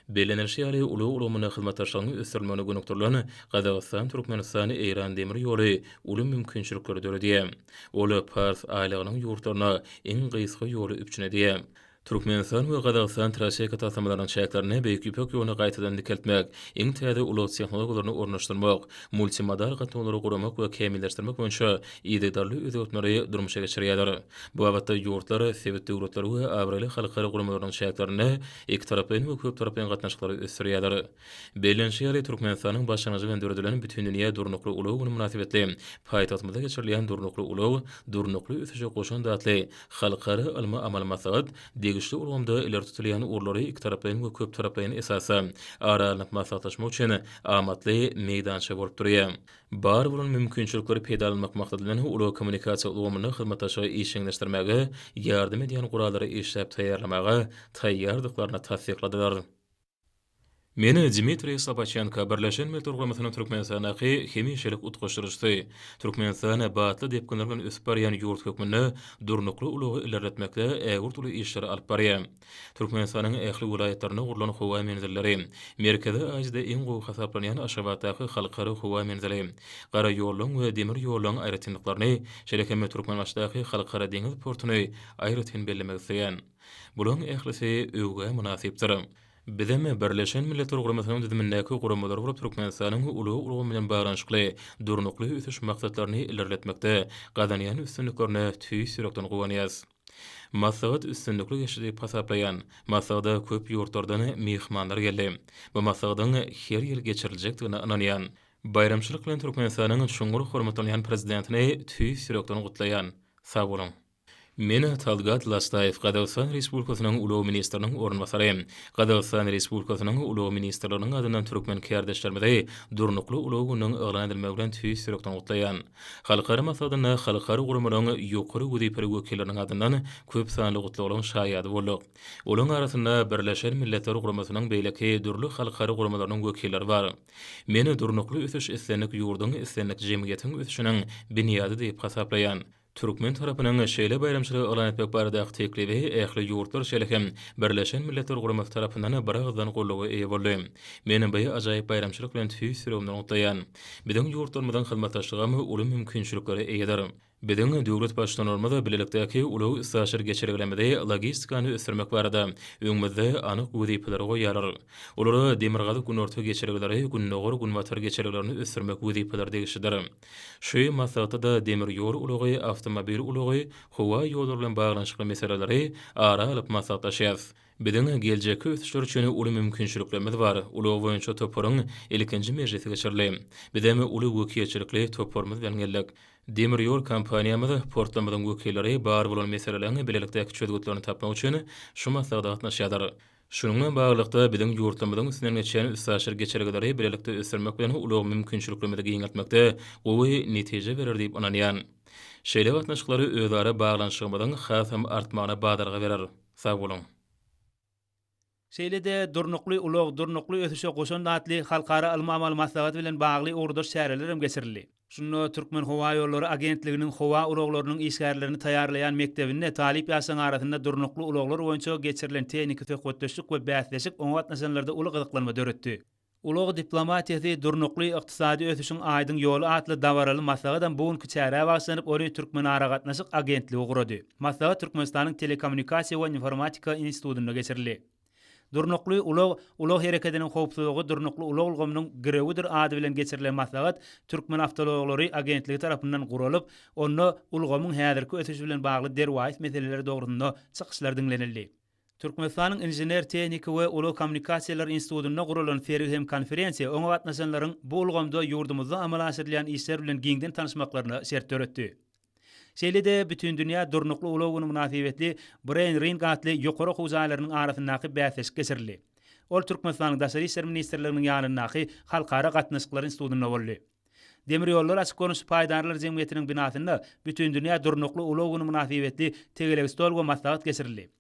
Belenşe ýaly uly hyzmatdaşlygyny ösürmegine gönükdirlen Gazakystan, Türkmenistan, Eýran demir ýoly uly mümkinçilikleri döredýär. Oly Pars aýlygynyň ýurtlaryna eň gysga ýoly üpçünedýär. Türkmenistan we Gazagystan traseka tasamalarının şäherlerine beýik ýüpek ýoluny gaýtadan dikeltmek, iň täze uly tehnologiýalaryny ornaşdyrmak, multimodal gatnaşlary guramak we kemilleşdirmek boýunça ýygydarly özgörtmeleri durmuşa geçirýärler. Bu wagtda ýurtlary, sewet döwletlери we awraly halkara guramalarynyň şäherlerine iki tarapyn we köp tarapyn gatnaşyklary ösdürýärler. Belenşýäri Türkmenistanyň başlanýagy bilen döredilýän bütün dünýä durnukly uly güni münasibetli paýtagtymyzda geçirilýän durnukly uly, durnukly ösüşe goşan datly halkara alma amal masagat Degişli urgamda iler tutulan urlary iki tarapyn we köp tarapyn esasy aralanyp maslahatlaşmak üçin amatly meýdança bolup durýar. Bar bolan mümkinçilikleri peýda etmek maksadyna uly kommunikasiýa ulgamyny hyzmatlaşy işleňleşdirmäge, ýardym edýän guralary işläp taýýarlamaga taýýardyklaryny tasdikladylar. Meni Dmitri Slobodchenko Birleşen Milletler Guramasynyň Türkmenistanaky hemişelik utgaşdyrjysy. Türkmenistan batly diýip günlerden ösüp barýan ýurt hökmüni durnukly ulugy ilerletmekde ägurt uly işleri alyp barýar. Türkmenistanyň ähli vilayetlerine gurulan howa menzilleri, Merkezi Aziýada iň gowy hasaplanýan Aşgabatdaky halkara howa menzili, gara ýolun we demir ýolun aýratynlyklaryny, şerekeme Türkmenbaşdaky halkara deňiz portuny aýratyn bellemek isleýän. Bulan ählisi öwge münasipdir. Bizim Birleşen Milletler Guramasynyň düzümindäki guramalar borup Türkmenistanyň uly ulgamy bilen baglanyşykly durnukly ösüş maksadlaryny ilerletmekde gazanýan üstünliklerini tüýs ýürekden gowanýar. Masagat üstünlikli geçidi pasaplayan, masagda köp ýurtlardan mehmanlar geldi. Bu masagdan her ýyl geçiriljekdigine inanýan. Bayramçylyk bilen Türkmenistanyň şuňgur hormatlanan prezidentini tüýs ýürekden gutlaýan. Sag bolun. Meni Talgat Lastayev Gazagystan Respublikasynyň uly ministriniň ornbasary. Gazagystan Respublikasynyň uly ministrläriniň adyndan türkmen kärdeşlerimizi durnukly uly güniň eglan edilmegi bilen tüýs ýürekden gutlaýan. Halkara masagyna halkara guramaryň ýokary wezipeli wekilleriniň adyndan köp sanly gutlamaryň şaýady boldyk. Olaryň arasynda Birleşen Milletler Guramasynyň beýleki dürli halkara guramalarynyň wekilleri bar. Meni durnukly ösüş islenlik ýurduň islenlik jemgyýetiň ösüşiniň binýady diýip hasaplaýan. Türkmen tarapynyň şeýle bayramçylygy elan etmek barada teklibi ähli ýurtlar şeýlehem Birleşen Milletler Guramasy tarapyndan bir agzdan gollagy eýe boldy. Meni bu ajaýyp bayramçylyk bilen tüýs ýüregimden gutlaýan. Biziň ýurtlarymyzdan hyzmatdaşlygymy uly mümkinçilikleri eýedir. Biziň döwlet başçylarymyz bilelikdäki uly istaşyr geçirilmede logistikany ösürmek barada öňümizde anyk wezipeler goýarlar. Olary demirgazy gün orta geçirilýär, gün nogor gün watar geçirilýärni ösürmek wezipeler degişidir. Şu masagatda da demir ýol uly, avtomobil uly, howa ýolları bilen baglanyşykly meseleleri ara alyp maslahatlaşýar. Biziň geljeki ösüşler üçin uly mümkinçiliklerimiz bar. Uly boýunça toporyň ilkinji mejlisi geçirildi. Bizem uly wekilçilikli toporymyz bilen geldik. Demir ýol kompaniýamyz portlamyň wekilleri bar bolan meselelerini bilelikdäki çözgütlerini tapmak üçin şu maslahata gatnaşýarlar. Şununla bağlılıkta biziň ýurtlarymyzyň üstünden geçen üstaşyr geçergeleri bilelikde ösürmek bilen uly mümkinçiliklerimizi giňeltmekde gowy netije berer diýip inanýan. Şeýle gatnaşyklary özara baglanyşygymyzyň hasam artmagyna badarga berer. Sag bolun. Şeýle-de durnukly ulug, durnukly ösüşe goşan datly halkara alma maslahat bilen bagly urduş şäherler hem geçirildi. Şunu Türkmen Howa Ýollary Agentliginiň howa uluglarynyň işgärlerini taýýarlaýan mektebinde talip ýaşaň arasynda durnukly uluglar boýunça geçirilen teknik töhfetdeşlik we bäsleşik oňa gatnaşanlarda uly gyzyklanma döretdi. Ulug diplomatiýasy durnukly ykdysady ösüşiň aýdyň ýoly atly dawaraly maslahadan bugun kiçäre başlanyp Orient Türkmen ara gatnaşyk agentligi gurady. Maslahat Türkmenistanyň Telekommunikasiýa we Informatika institutyna geçirildi. Durnukly ulug hereketiniň howpsuzlygy durnukly ulug ulgamynyň girewidir ady bilen geçirilen maslahat Türkmen Awtologary Agentligi tarapyndan guralyp, onu ulgamyň häzirki ösüşi bilen bagly derwäs meseleleri dogrunda çykyşlar dinlenildi. Türkmenistanyň Injener Tehnika we Ulug Kommunikasiýalar institutyna guralan ferhem konferensiýa oňa gatnaşanlaryň bu ulgamda ýurdumyzda amal aşyrylýan işler bilen giňden tanışmaklaryna şert döretdi. Şeýle-de bütün dünýä durnukly ulug güni münasibetli Brain Ring atly ýokary huzaýlarynyň arasyndaky bäsleşik geçirildi. Ol Türkmenistanyň Daşary işler ministrliginiň ýanyndaky halkara gatnaşyklary institutyna boldy. Demir ýollar açyk konuş paýdarlar jemgyýetiniň binasynda bütün dünýä durnukly ulug güni münasibetli tegeleg stol we maslahat geçirildi.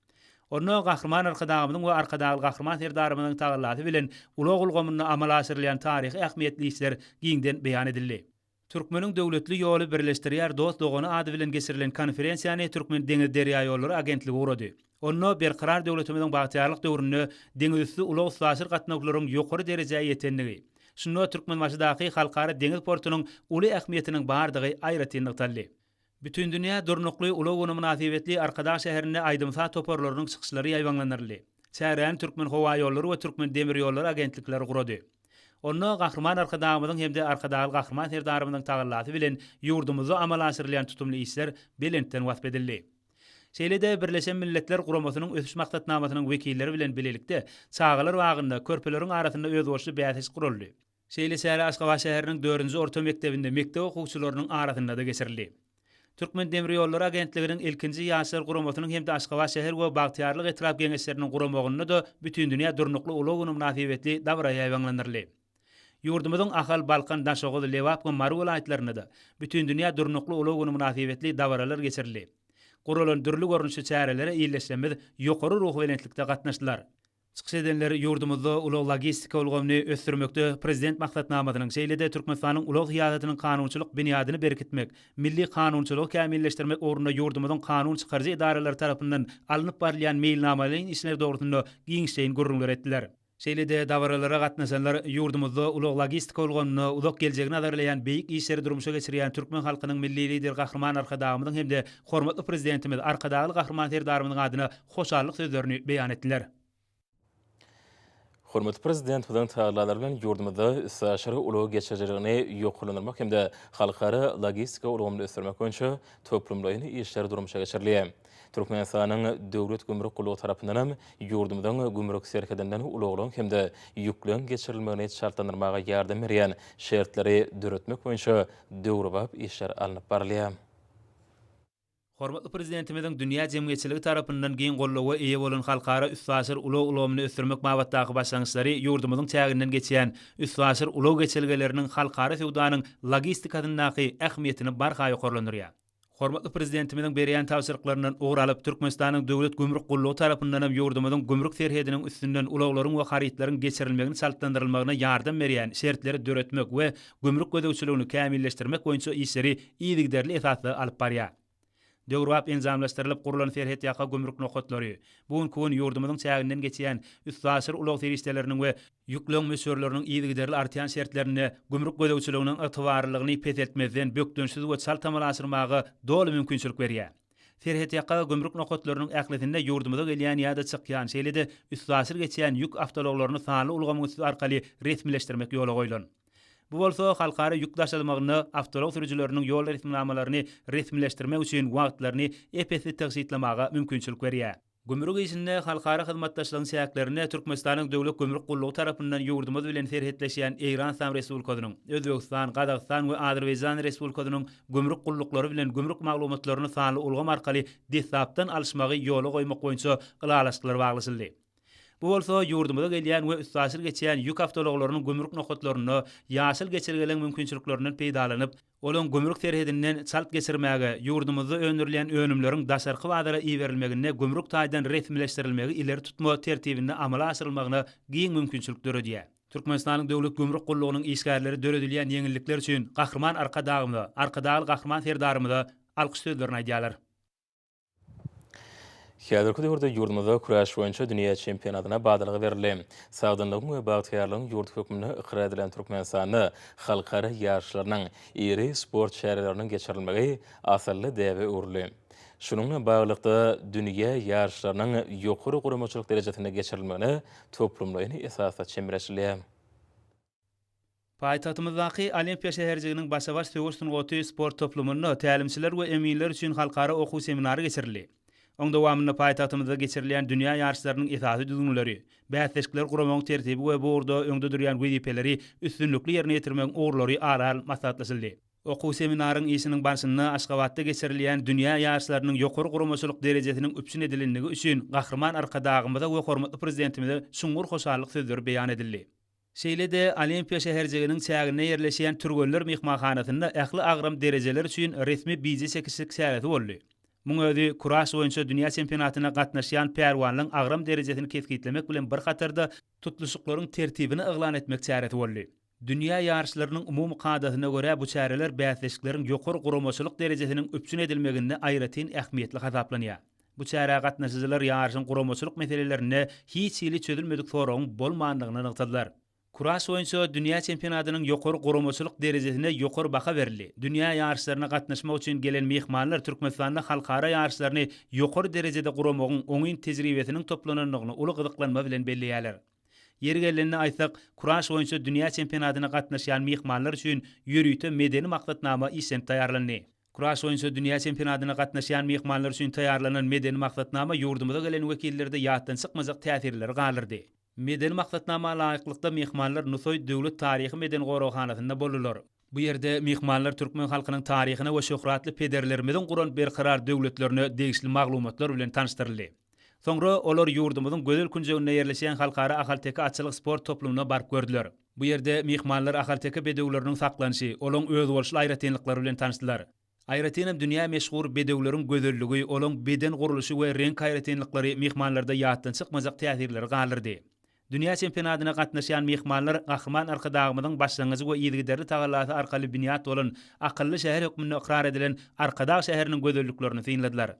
Onu gahrman arkadağımyň we arkadagy gahrman serdarymyň taýlanlady bilen ulug ulgamyny amal aşyrylýan taryhy ähmiýetli işler giňden beýan edildi. Türkmeniň döwletli ýoly birleşdirýär dost dogany ady bilen geçirilen konferensiýany Türkmen deňiz derýa ýollary agentligi gurady. Onu berqarar döwletimiziň bagtýarlyk döwründe deňiz üstü ulug saşyr gatnaklaryň ýokary derejäge ýetenligi. Şunu Türkmen başydaky halkara deňiz portunyň uly ähmiýetiniň bardygy aýratynlyk taldy. Bütün dünya durnukly uly güni münasibetli Arkadaş şäherine aýdymsa toparlarynyň çykyşlary ýaýbanlanyrly. Şäherän türkmen howa ýollary we türkmen demir ýollary agentlikleri gurady. Onu Gahryman Arkadağymyň hem de Arkadagy Gahryman serdarymyň tagallaty bilen ýurdumyzy amal asyrlayan tutumly işler belentden wasp edildi. Şeýlede Birleşen Milletler Guramasynyň ösüş maksatnamasynyň wekilleri bilen bilelikde çağalar wagynda körpeleriň arasynda özboşly bäsis guruldy. Şeýle Aşgabat şäheriniň 4-nji orta mektebinde mektep okuwçylarynyň arasynda da geçirildi. Türkmen Demir Ýollary Agentliginiň ilkinji ýaşlar guramasynyň hem de Aşgabat şäher we Bagtyarlyk etraf geňeşleriniň guramagyny da bütün dünýä durnukly uly güni münasibetli dabra ýaýbanlanyrly. Ýurdumyzyň Ahal Balkan Daşoğlu Lewap we Maru vilayetlerinde de bütün dünýä durnukly uly güni münasibetli dabralar geçirildi. Guralan dürli görnüşli çäreleri ýyllaşmaz ýokary ruh belentlikde gatnaşdylar. Çykyş edenler ýurdumyzda uly logistika ulgamyny ösdürmekde prezident maksatnamasynyň şeýlede Türkmenistanyň uly hyýatynyň kanunçylyk binýadyny berkitmek, milli kanunçylygy kämilleşdirmek ornuna ýurdumyzyň kanun çykarjy idaralary tarapyndan alınıp barylan meýilnamalaryň işleri dogrusynda giňişleýin gurrunlar etdiler. Şeýlede dawralara gatnaşanlar ýurdumyzda uly logistika ulgamyny uzak geljegini adarlayan beýik işleri durmuşa geçirýän türkmen halkynyň milli lider Gahryman Arkadağymyň hem de hormatly prezidentimiz Arkadagy Gahryman serdarymyň adyna hoşallyk sözlerini beýan etdiler. Hormatly prezident bilen taýlarlar bilen ýurdumyzda ýaşary uly geçirjegini ýoklanmak hem de halkara logistika ulgamyny ösdürmek boýunça toplumlaryny işleri durmuşa geçirilýär. Türkmenistanyň döwlet gümrük gulugy tarapyndan ýurdumyzyň gümrük serkedenden ulaglaryň hem de ýükleň geçirilmegine şartlandyrmaga ýardam berýän şertleri döretmek boýunça döwrebap işler alınıp barylýar. Hormatly prezidentimiziň dünýä jemgyýetçiligi tarapyndan giň gollawa eýe bolan halkara üstwasyr uly ulgamyny ösdürmek mabatdaky başlangyçlary ýurdumyzyň çäginden geçýän üstwasyr uly geçilgeleriniň halkara sewdanyň logistikasynyň ähmiýetini barha ýokarlandyrýar. Hormatly prezidentimiziň berýän tawsirliklarynyň ugry alyp Türkmenistanyň döwlet gümrük gulugy tarapyndan ýurdumyzyň gümrük serhediniň üstünden ulaglaryň we harytlaryň geçirilmegini saltlandyrylmagyna ýardam berýän şertleri döretmek we gümrük gödäwçiligini kämilleşdirmek boýunça işleri iýdigderli esasda alyp barýar. Döwrap enzamlaşdyrylyp gurulan serhet ýaka gümrük nokatlary bugun kun ýurdumyzyň çäginden geçýän üstwasyr ulag terişdeleriniň we ýükleň mösörleriniň iýdigderli artýan şertlerini gümrük gödäwçiliginiň ýygywarlygyny petletmezden bökdönşsiz we çaltamaly asyrmagy doly mümkinçilik berýär. Serhet ýaka gümrük nokatlarynyň ählisinde ýurdumyza gelýän ýa-da çykýan şeýlede üstwasyr geçýän ýük awtologlaryny sanly ulgamyň arkaly resmileşdirmek ýola goýulan. Bu bolsa halkara yük daşalmagyny, awtolog sürüjileriniň ýol resmnamalaryny resmileşdirmek üçin wagtlaryny epesli tägşitlemaga mümkinçilik berýär. Gümrük işinde halkara hyzmatdaşlygyň säklerini Türkmenistanyň döwlet gümrük gulugy tarapyndan ýurdumyz bilen serhetleşýän Eýran Islam Respublikasynyň, Özbegistan, Gazakystan we Azerbaýjan Respublikasynyň gümrük guluklary bilen gümrük maglumatlaryny sanly ulgam arkaly desapdan alşmagy ýola goýmak boýunça gylalaşyklar baglasyldy. Bu bolsa ýurdumyza gelýän we üstwasyr geçýän ýük awtologlarynyň gümrük nokatlaryny ýaşyl geçirgelen mümkinçiliklerinden peýdalanyp, olaň gümrük terhedinden çalt geçirmäge, ýurdumyzda öndürilen önümleriň daşarky wagtyra iýerilmegine gümrük taýdan resmileşdirilmegi ileri tutma tertibinde amala asyrylmagyna giň mümkinçilik döredýär. Türkmenistanyň döwlet gümrük gulugynyň işgärleri döredilýän ýeňillikler üçin Gahryman Arkadagy Gahryman serdarymyza alkyş sözlerini aýdýarlar. Häzirki döwürde ýurdumyzda kuraş boýunça dünýä çempionatyna badalygy berildi. Sagdynlygyň we bagtyarlygyň ýurt hökmüne ykra edilen Türkmenistany halkara ýarşlarynyň iri sport şäherleriniň geçirilmegi asylly däwe urly. Şununla baglykda dünýä ýarşlarynyň ýokary guramaçylyk derejesine geçirilmegine toplumlaryny esasda çembereşilýär. Paýtagtymyzdaky Olimpiya şäherjiginiň başabaş töwüşdün sport toplumyny tälimçiler we eminler üçin halkara okuw seminary geçirildi. Oň dowamında paýtagtymyzda geçirilýän dünýä ýarşlarynyň esasy düzgünleri, bäsleşikler guramagyň tertibi we burada öňde durýan wezipeleri üstünlükli ýerine ýetirmegiň uğurlary aral maslahatlaşyldy. Okuw seminaryň işiniň başynda Aşgabatda geçirilýän dünýä ýarşlarynyň ýokary guramaçylyk derejesiniň üpçün edilenligi üçin Gahryman Arkadagymyza we hormatly prezidentimize şuňgur hoşallyk sözleri beýan edildi. Şeýlede Olimpiya şäherjiginiň çägine ýerleşýän Türgöller mehmanhanasynda ähli agram derejeler üçin resmi bizi çekişlik säreti boldy. Muň özi kuraş boýunça dünýä çempionatyna gatnaşýan pärwanlyň agram derejesini keskitlemek bilen bir hatarda tutuluşyklaryň tertibini eglan etmek çäreti boldy. Dünýä ýarşlarynyň umumy kadatyna görä bu çäreler bäsleşikleriň ýokary guramaçylyk derejesiniň üpçün edilmeginde aýratyn ähmiýetli hasaplanýar. Bu çäre gatnaşyjylar ýarşyň guramaçylyk meselelerine hiç ýyly çözülmedik soragyň bolmandygyny ynykdylar. Kuraş oyunçu dünya çempionatynyň ýokary guramaçylyk derejesine ýokary baha berildi. Dünya ýarşlaryna gatnaşmak üçin gelen mehmanlar Türkmenistanda halkara ýarşlaryny ýokary derejede guramagyň oňyn tejribesiniň toplananlygyny uly gyzyklanma bilen belliýärler. Yeri gelende aýtsak, kuraş oyunçu dünya çempionatyna gatnaşan mehmanlar üçin ýörüýte medeni maksatnama isen taýarlandy. Kuraş oyunçu dünya çempionatyna gatnaşan mehmanlar üçin taýarlanan medeni maksatnama ýurdumyza gelen wekillerde ýatdan çykmazak täsirleri galyrdy. Medeni maksatnama laýyklykda mehmanlar Nusoy döwlet taryhy medeni gorawhanasynda bolurlar. Bu ýerde mehmanlar türkmen halkynyň taryhyna we şöhratly pederlerimizin guran berkarar döwletlerine degişli maglumatlar bilen tanıştyryldy. Soňra olar ýurdumyzyň gözel künjeginde ýerleşen halkara ahalteka atçylyk sport toplumyna barp gördüler. Bu ýerde mehmanlar ahalteka bedewleriniň saklanyşy, olaň öz bolşy aýratynlyklary bilen tanışdylar. Aýratynam dünýä meşhur bedewleriň gözelligi, olaň beden guruluşy we renk aýratynlyklary mehmanlarda ýatdan çykmazak täsirleri galyrdy. Dünya çempionatyna gatnaşan mehmanlar Gahryman Arkadagymyň başlangyjy we ýygyderli tagalasy arkaly biniýat bolan akylly şäher hökmüne ikrar edilen Arkadag şäheriniň gözelliklerini synladylar.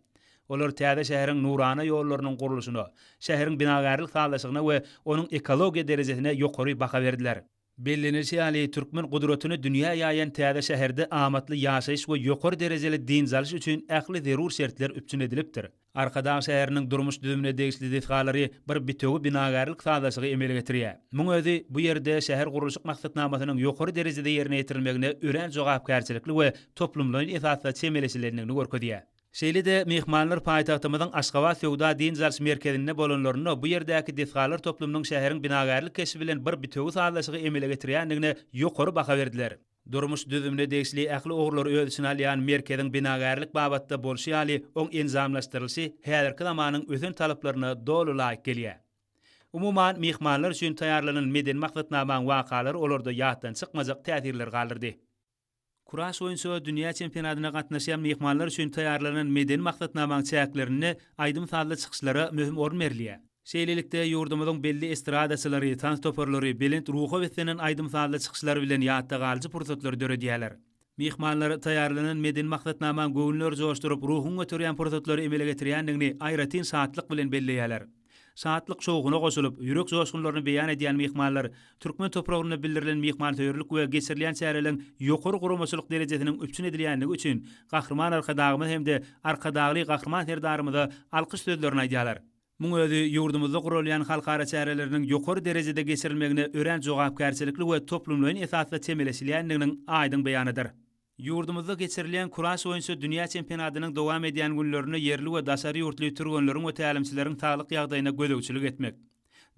Olar täze şäheriň nurana ýollarynyň guruluşyna, şäheriň binagarlyk sağlaşygyna we onuň ekologiýa derejesine ýokary baha berdiler. Bellenilşi ali türkmen gudratyny dünýä ýaýan täze şäherde amatly ýaşaýyş we ýokary derejeli din zalyş üçin ähli zerur şertler üpçün edilipdir. Arkadan şäheriniň durmuş düzümine degişli detgalary bir bitegi binagarlyk sağlaşygy emele getirýär. Muň özi bu ýerde şäher guruluşyk maksatnamasynyň ýokary derejede ýerine ýetirilmegine ören jogapkärçilikli we toplumlaryň esasy çemeleşilerini görkezýär. Şeýle-de mehmanlar paýtagtymyzyň Aşgabat Sowda din zalyş merkezinde bolanlaryny bu ýerdäki detgalar toplumynyň şäheriň binagarlyk keşi bilen bir bitegi sağlaşygy emele getirýändigine ýokary baha berdiler. Durmuş düzümine degişli ähli oğurlar ölçüsini alýan merkeziň binagarlyk babatda bolşy ýaly oň enzamlaşdyrylşy häzirki zamanyň özen talaplaryna dolu laýyk gelýär. Umuman mehmanlar üçin taýarlanan medeni maksatnamaň wakalary olarda ýatdan çykmazak täsirler galyrdy. Kuraş oyunçu dünya çempionatyna gatnaşan mehmanlar üçin taýarlanan medeni maksatnamaň çäklerini aýdym sazly çykyşlara möhüm orun berilýär. Şeýlelikde ýurdumyzyň belli estradaçylary, tans toparlary, belent ruha wesenen aýdym sazly çykyşlary bilen ýatda galyjy pursatlary döredýärler. Mehmanlar taýarlanan medeni maksatnamaň göwnüler joşdurup ruhuny götürýän pursatlary emele getirýändigini aýratyn saatlyk bilen belliýärler. Saatlyk şowguna goşulyp, ýürek joşgunlaryny beýan edýän mehmanlar türkmen topragyna bildirilen mehmantöýürlük we geçirilen çäreleň ýokary guramaçylyk derejesiniň üpçün edilýänligi üçin Gahryman Arkadagymy hemde Arkadagly Gahryman serdarymyza alkyş sözlerini aýdýarlar. Muň özi ýurdumyzda gurulýan halkara çäreleriniň ýokary derejede geçirilmegine ören jogapkärçilikli we toplumlaryň esasy çemeleşilýändiginiň aýdyň beýanydyr. Ýurdumyzda geçirilýän kuraş oyunçu dünýä çempionatynyň dowam edýän günlerini yerli we daşary ýurtly türgenleriň we tälimçileriň saglyk ýagdaýyna gödөгçilik etmek.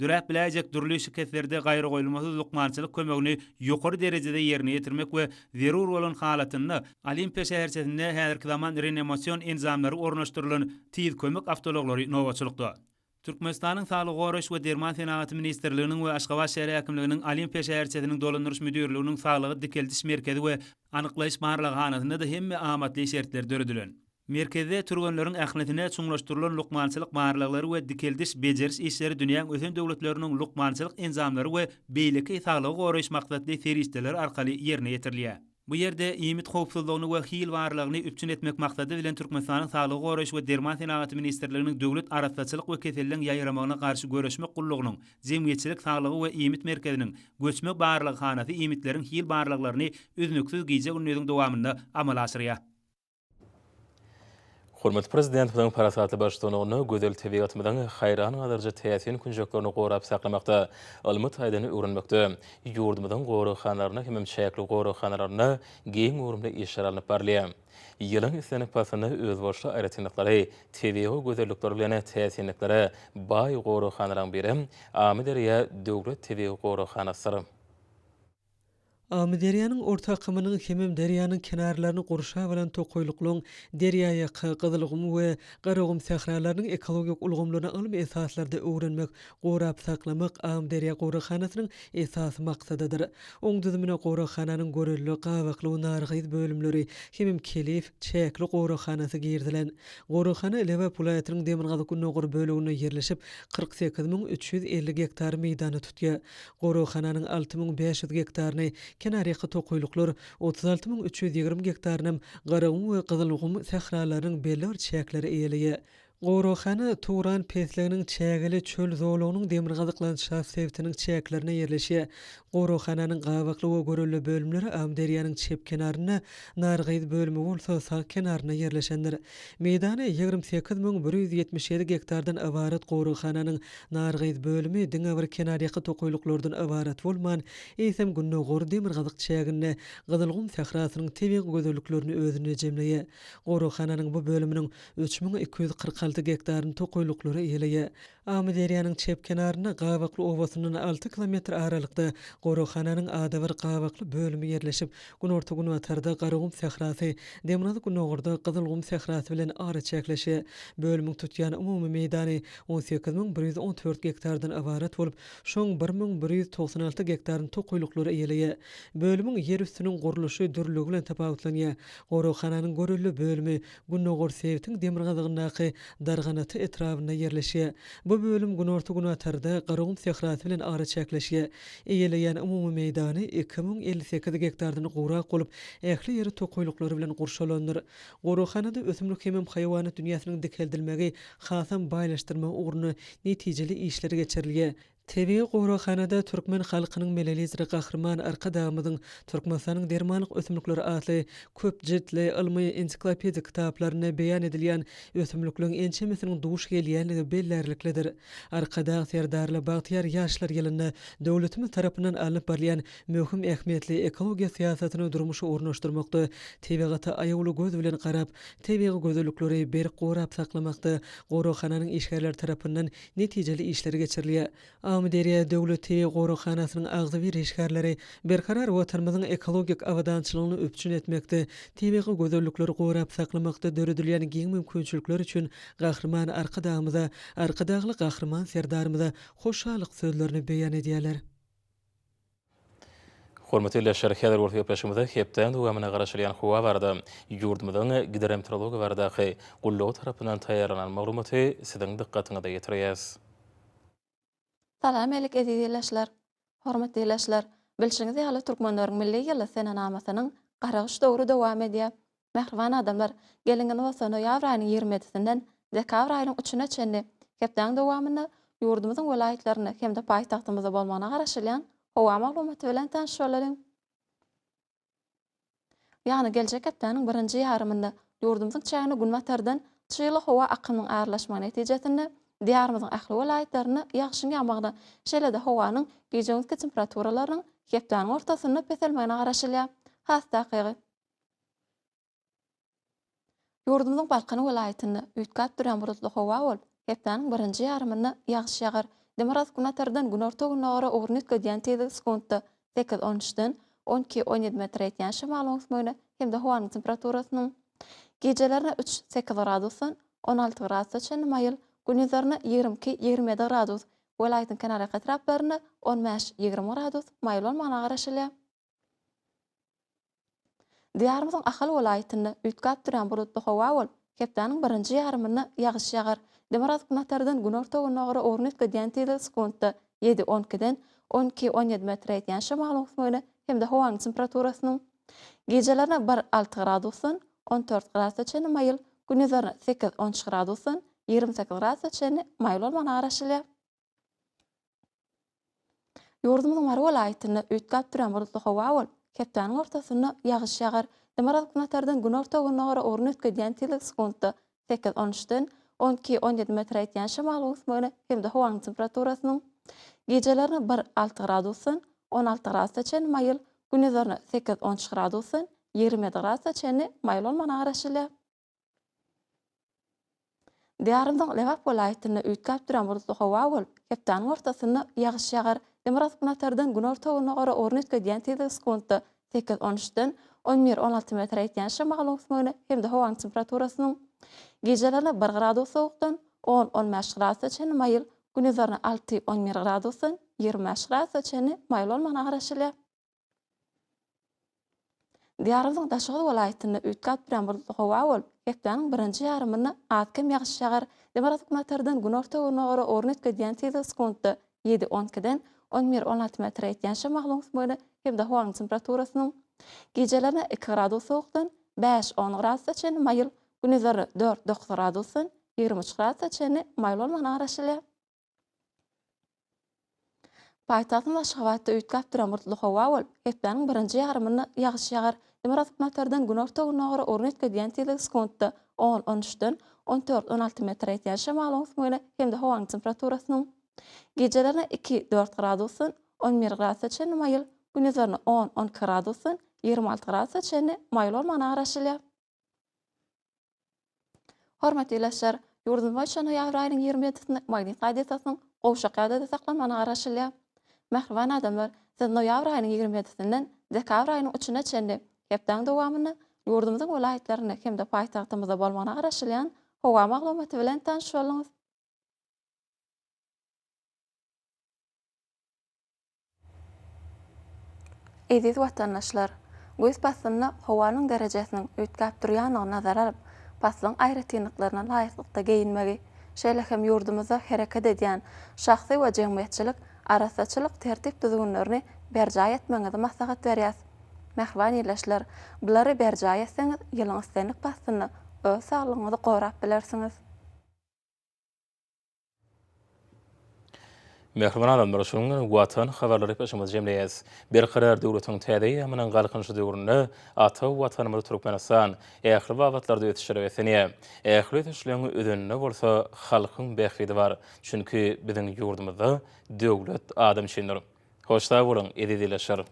Dürep biläjek dürli şirketlerde gaýry goýulmasy lukmançylyk kömegini ýokary derejede ýerine ýetirmek we zerur bolan halatyny Olimpiýa şäherçesinde häzirki zaman reanimasyon enzamlary ornaşdyrylan tiz kömek awtologlary nowaçylykda. Türkmenistanyň Saglyk goraýyş we derman senaty ministrliginiň we Aşgabat şäher häkimliginiň Olimpiýa şäherçesiniň dolandyryş müdürliginiň saglygy dikeldiş merkezi we anyklaýyş barlygynda da hemme amatly şertler döredilen. Merkezde türgenleriň ähletine çuňlaşdyrylan lukmançylyk barlyklary we dikeldiş bejeriş işleri dünýäň ösen döwletleriniň lukmançylyk enzamlary we beýleki saglyk goraýyş maksatly seriýetler arkaly ýerine ýetirilýär. Bu ýerde ýemit howpsuzlygyny we hil barlygyny üpçün etmek maksady bilen Türkmenistanyň Saglyk goraýyş we derman senaty ministrliginiň döwlet araççylyk we keselliň ýaýramagyna garşy görüşmek gullugynyň jemgyýetçilik saglygy we ýemit merkeziniň göçmek barlygyny ýemitleriň hil barlyklaryny üzünüksiz giýje gününiň dowamynda amal asyrýar. Hormat prezident bilen parasatly başlygyny gözel tebigatymyň haýran galarjy täsirini künjeklerini gorap saklamakda almy taýdany öwrenmekde. Ýurdumyň gorawhanaryna hem şäherli gorawhanaryna geň urumly işler alyp barlýar. Ýylyň islenik pasyny öz boşly aýratynlyklary, TVO gözellikleri bilen täsirliklere baý gorawhanalaryň biri Amideriýa döwlet TVO gorawhanasy. Amideriýanyň orta akymynyň hemem derýanyň kenarlaryny gurşa bilen tokoýluklyň derýaýa gyzylgym we garagym sähralarynyň ekologik ulgamlaryny alyp esaslarda öwrenmek, gorap saklamak Amideriýa gorawhanasynyň esas maksadydyr. Oň düzümine gorawhananyň görelli, gawakly we nargyz bölümleri hemem kelif, çäkli gorawhanasy girdilen. Gorawhana Lewe pulaýatynyň Demirgazy Günnögur bölügine ýerleşip 48350 hektar meýdany tutýar. Gorawhananyň 6500 hektaryny kenaryaky tokoýluklar 36320 hektarnym garagym we gyzylgym sähralarynyň belli bir çäkleri eýelýär. Gowrakhana Turan pesleginiň çägeli çöl zolugynyň demir gazyklanşa sebitiniň çäklerine yerleşýär. Gowrakhanyň gawakly we görelli bölümleri Amderiýanyň çep kenaryna, Nargyz bölümi bolsa sağ kenaryna yerleşendir. Meydany 28177 hektardan ibaret Gowrakhanyň Nargyz bölümi diňe bir kenaryaky tokoýluklardan ibaret bolman, eýsem günnägor demir gazyk çägine Gyzylgum sahrasynyň tebigy gözelliklerini özüne jemleýär. Gowrakhanyň bu bölüminiň 3246 hektarın tokoýluklary eýeleýär. Amderiýanyň çep kenaryna Gawakly owasynyň 6 kilometr aralykda Gowrakhanyň ada bir gawakly bölümi yerleşip, günorta gün watarda Garagum sahrasy, Demirazy günnägorda Gyzylgum sahrasy bilen ara çäkleşýär. Bölümiň tutýan umumy meýdany 18114 hektardan ibaret bolup, şoň 1196 hektaryn tokoýluklary eýeleýär. Bölümiň ýer üstüniň guruluşy dürlügi bilen tapawutlanýar. Gowrakhanyň görelli bölümi günnägor sebitiň demir gazygynaky darganaty etrawyna yerleşýär. Bu bölüm günorta gün watarda Garagum sahrasy bilen ara çäkleşýär. Eýeleýän umumy meýdany 2058 hektardan gowrak bolup, ähli ýeri tokoýluklary bilen gurşalandyr. Gowrakhanyda ösümlik hem haýwanaat dünýäsiniň dikeldilmegi, hasam baýlaşdyrma ugruna netijeli işler geçirilýär. Tebiği Gowrakhanada Türkmen halkynyň melelizri gahrman arkadamyzyň Türkmenistanyň dermanlyk ösümlikleri atly köp jiltli ilmi ensiklopedia kitaplaryna beýan edilýän ösümlikleriň ençemesiniň duş gelýänligi bellerliklidir. Arkada Serdarly Bagtyar ýaşlar ýylyna döwletimiz tarapyndan alyp barýan möhüm ähmiýetli ekologiýa siýasatyny durmuşy ornaşdyrmakda, tebigaty aýawly göz bilen garap, tebiği gözellikleri berk gorap saklamakda Gowrakhanyň işgärler tarapyndan netijeli işler geçirilýär. Amderiýa döwleti Gowrakhanasynyň agzy bir işgärleri berkarar watanymyzyň ekologik awadançylygyny öpçün etmekde, tebiği gözellikleri gorap saklamakda döredilýän giň mümkinçilikler üçin gahrman arkadagly gahrman serdarymyza hoşallyk sözlerini beýan edýärler. Hormatly şerhler we ýaşamyzda hepden dowamyna garaşylýan howa barada ýurdumyzyň gidremtrology baradaky gullaw tarapyndan taýýarlanan maglumaty siziň dikkatiňize ýetirýäs. Salam elik edilýärler. Hormatly ýaşlar, bilşiňiz ýaly türkmenleriň milli ýyly senanamasynyň garagyş döwri dowam edýär. Mähriban adamlar, gelingen wasany ýawr aýynyň 27-sinden dekabr aýynyň 3-üne çenli hepden dowamyny ýurdumyzyň welaýatlaryny hemde paýtagtymyzda bolmagyna garaşylýan howa maglumaty bilen tanışýarlar. Ýani geljek hepdeniň 1-nji ýarymynda ýurdumyzyň çägini gün watardan çyýly howa akynyň arlaşmagy netijesinde diýarymyzyň ähli welaýatlaryny ýagşyň ýağmagda, şeýle-de howanyň gece-gündüz temperaturalarynyň hepdeniň ortasyny peselmegine garaşylýar. Has dakygy. Ýurdumyzyň Balkan welaýatyny üýtgap duran bulutly howa bolup, hepdeniň 1-nji ýarymynda ýagşy ýagar. Demirazy günatardan günorta günogara ugrunyt gödýän tezlik sekundda 8-13-den 12-17 metr etýän şymal öňsmegine hemde howanyň temperaturasynyň gecelerine 3-8 gradusdan 16 gradusgacha maýyl, gündüzlerine 22-27 gradus, welaýatyň kenarya etraplaryna 15-20 gradus maýyl bolmagyna garaşylýar. Diýarymyzyň Ahal welaýatyny üýtgap duran bulutly howa bolup, hepdeniň 1-nji ýarymyna ýagyş ýagar. Demirazy günatardan günorta günogara ugrunyt gödýän tezlik sekundda 7-12-den 12-17 metr etýän şymal öňsmegine hemde howanyň temperaturasynyň gecelerine 1-6 gradusdan 14 gradusgacha maýyl, gündüzlerine 8-13 gradusdan 28 gradusgacha maýyl bolmagyna garaşylýar. Ýurdumyzyň Mara welaýatyny üýtgap duran bulutly howa bolup, hepdeniň ortasyna ýagyş ýagar. Demirazy günatardan günorta günogara ugrunyt gödýän tezlik sekundda 8-13-den 12-17 metr etýän şymal öňsmegine hemde howanyň temperaturasynyň gecelerine 1-6 gradusdan 16 gradusgacha maýyl, gündüzlerine 8-13 gradusdan 27 gradusgacha maýyl bolmagyna garaşylýar. Diýarymyzyň Lewap welaýatyny üýtgap duran bulutly howa bolup, hepdeniň ortasyna ýagyş ýagar. Demirazy günatardan günorta günogara ugrunyt gödýän tezlik sekundda 8-13-den 11-16 metr etýän şymal öňsmegine hemde howanyň temperaturasynyň gecelerine 1 gradus sowukdan 10-15 gradusgacha maýyl, gündüzlerine 6-11 gradusdan 25 gradusgacha maýyl bolmagyna garaşylýar. Diýarymyzyň Daşgaly welaýatyny üýtgap duran bulutly howa bolup, hepdeniň 1-nji ýarymyna atkem ýagyş ýagar. Demirazy günatardan günorta günogara ugrunyt gödýän tezlik sekundda 7-12-den 11-16 metr etýän şymal öňsmegine hemde howanyň temperaturasynyň gecelerine 2 gradus sowukdan 5-10 gradusgacha maýyl, gündüzleri 4-9 gradusdan 23 grad seçeni maýl bolmana garaşylýar. Paýtagtyň başga wagtda üýtgäp duran bulutly hawa bolup, hepdeniň birinji ýarymyny ýagyş ýagar. Demir atmosferden gün ortagyna gara ornetke diýen tezlik sekundda 10-13-den 14-16 metr ýetýän şamal öňsüňe hem-de hawaň temperaturasynyň gecelerine 2-4 gradusyň 11 grad seçeni maýl, gündüzlerine 10-12 gradusyň 26 grad seçeni maýl bolmana garaşylýar. Hormatly ýurtdaşlar, ýurdumyz boýunça noýabr aýynyň 27-sinde magnit radiýasiýasynyň gowşak ýagdaýda saklanmana garaşylýar. Mähriban adamlar, siz noýabr aýynyň 27-sinden dekabr aýynyň 3-üne çenli hepden dowamyny ýurdumyzyň welaýatlaryna hem-de paýtagtymyzda bolmana garaşylýan hawa maglumaty bilen tanyş boluňuz. Eziz watandaşlar, göz basynyna hawanyň derejesiniň üýtgäp durýanyny nazar alyp, pasyň aýratynlyklaryna laýyklykda geyinmegi, şeýle hem ýurdumyzda hereket edýän şahsy we jemgyýetçilik arasaçylyk tertip düzgünlerini berjaý etmeňizi maslahat berýär. Mähriban ýerleşler, bulary berjaý etseňiz, ýylyň istenlik pasyny öz saglygyňyzy gorap bilersiňiz. Mähriban adamlar şoňa watan habarlary peşimiz jemleýäs. Bir karar döwletiň täze ýamynyň galkynşy döwründe ata watanymyz Türkmenistan ähli wagtlarda ýetişýär. Ähli ýetişlerini ödenine bolsa halkyň bähfidi bar. Çünki biziň ýurdumyzda döwlet adam şendir. Hoşda bolan edidileşer.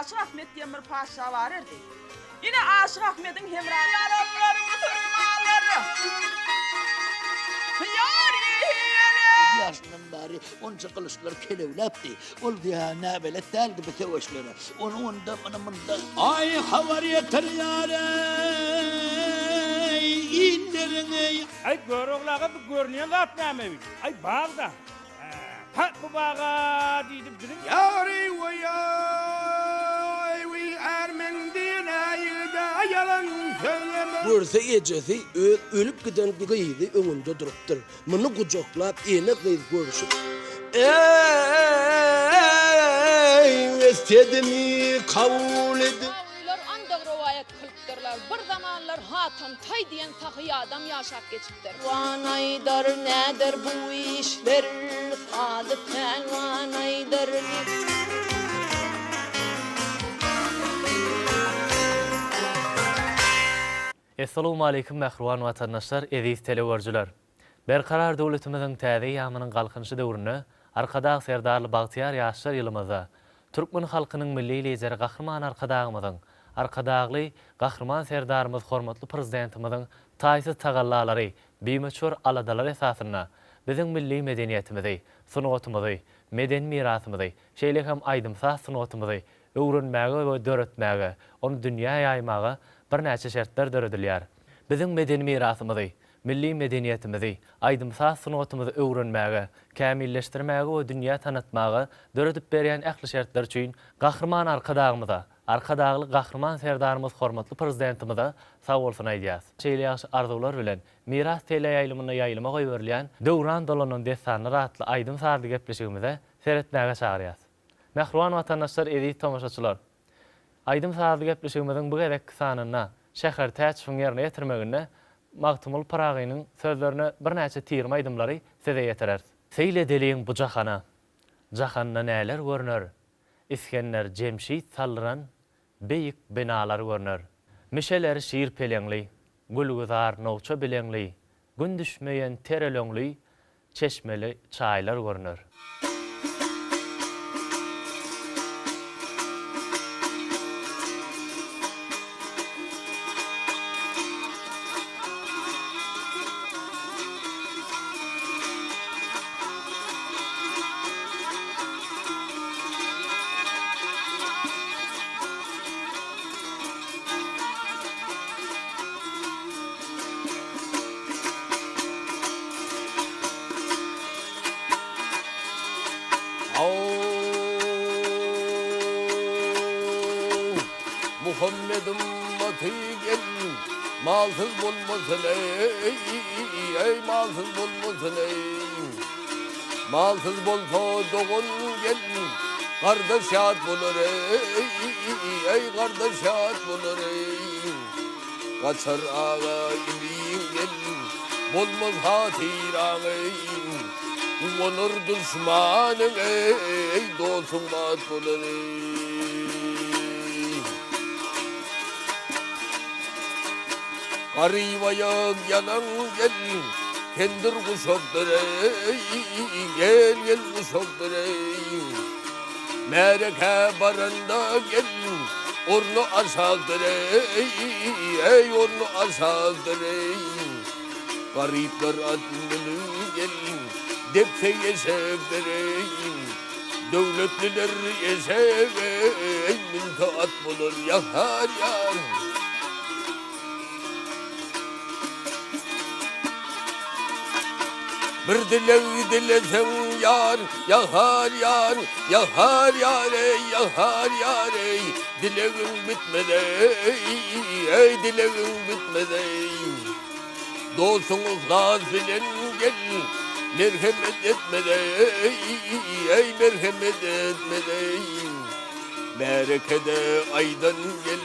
Aşık Ahmet diyen bir paşa var erdi. Yine Aşık Ahmet'in hemrahları Müslümanları. Yaşından bari onca kılıçlar kelevlepti. Oldu ya nabele teldi bir teveşlere. Onu onda bana mında. Ay havar yeter yâre. İndirin ay görüklağı bir görünen katnamevi. Ay bağda. Pat bu bağa dedim dedim. Yâri ve yây ve ermen dine yılda yalan söyleme. Görse ecesi ölüp giden kıydı önünde duruptur. Bunu kucaklap yine kıydı görüşüp. Ey istedimi kabul edin. Ağlar ancak rivayet kılıptırlar. Bir zamanlar Hatem Tay diyen sahiy adam yaşap geçiptir. Vanaydar nedir bu işler? Sadıkten vanaydar Assalamu alaykum mähriban watandaşlar, eziz telewarjylar. Berkarar döwletimiziň täze ýamynyň galkynşy döwrüne arkada Serdarly Bagtyar ýaşlar ýylymyza Türkmen halkynyň milli lideri gahrman arkadagymyzyň arkadagly gahrman Serdarymyz hormatly prezidentimiziň taýsy tagallalary bimeçür aladalary esasyna biziň milli medeniýetimizi, sunatymyzy, meden mirasymyzy, şeýle hem aýdymsaz sunatymyzy öwrenmäge we döretmäge, onu dünýä ýaymaga bir näçe şertler döredilýär. Biziň medeni mirasymyzy, milli medeniýetimizi, aýdymsaz sunatymyzy öwrenmäge, kämilleşdirmäge we dünýä tanıtmaga döredip berýän ähli şertler üçin gahrman arkadagymyza, arkadagly gahrman Serdarymyz hormatly prezidentimize sag bolsun aýdýas. Şeýle ýaşy arzuwlar bilen miras teleýaýlymyna ýaýlyma goýberilýän döwran dolanyň desanly ratly aýdymsaz gepleşigimize seretmäge çagyrýas. Mähriban watandaşlar, eziz tamaşaçylar, aýdymsaz gepleşigimiziň bu gerek sanyna şäher täçifiň ýerine ýetirmegine Magtumul Paragynyň sözlerine bir näçe tirme aýdymlary size ýeterer. Seýle deliň bu jahana, jahanda näler görner? İskenler Cemşit sallyran beýik binalar görner. Mişeler şiir pelengli, gülgüzar nowça bilengli, gün düşmeýän terelöňli, çeşmeli çaýlar görner. Muhammed'im matı gelin, malsız bulmasın ey malsız bulmasın ey. Malsız bolsa doğun gelin, kardeş şahat bulur ey kardeş şahat bulur ey. Kaçar ağa iliğin gelin, bolmaz hatiran ey. Onur düşmanın ey dostun mat bulur ey. Karıvayak yanan gelin, kendir kuşakdır ey, gel kuşakdır ey. Mereke barında gelin, ornu aşağıdır ey ornu aşağıdır ey. Garipler adını gelin, depse yeşektir ey. Devletliler yeşek ey, mintaat bulur yahar yar. Bir dilesen yar, yahar yar, yahar yar ey, yahar yar ey. Dileğin bitmedi ey, dileğin bitmedi. Dostunuz gaz bilen gel, merhamet etmedi ey, merhamet etmedi. Merekede aydan gel,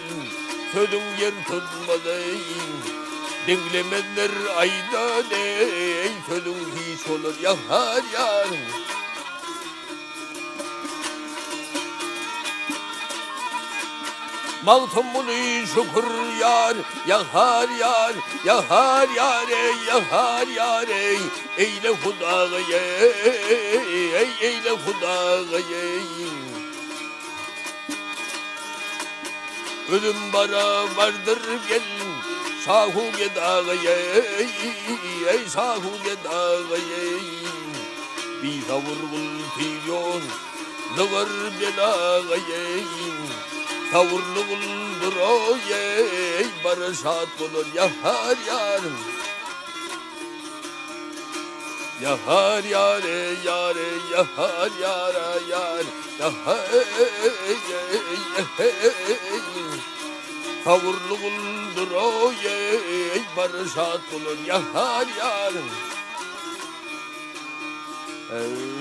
sözün yer tutmadı. Dinlemezler aydan ey, sözün hiç olur yahar yar. Mağtumunu şükür yar, yahar yar, yahar yar ey, yahar yar ey. Eyle hudağı ey, eyle hudağı ey. Ölüm bara vardır gelin, sahu gedağı ey, sahu gedağı ey. Bir savur bul tiryon, zıgır bedağı ey. Savurlu buldur o ey, barışat bulur yahar yar. Yahar yar ey, yar ey, yahar yar yar. Yahar ey, savurlu buldur o ey, barışat bulur yahar yar. Ey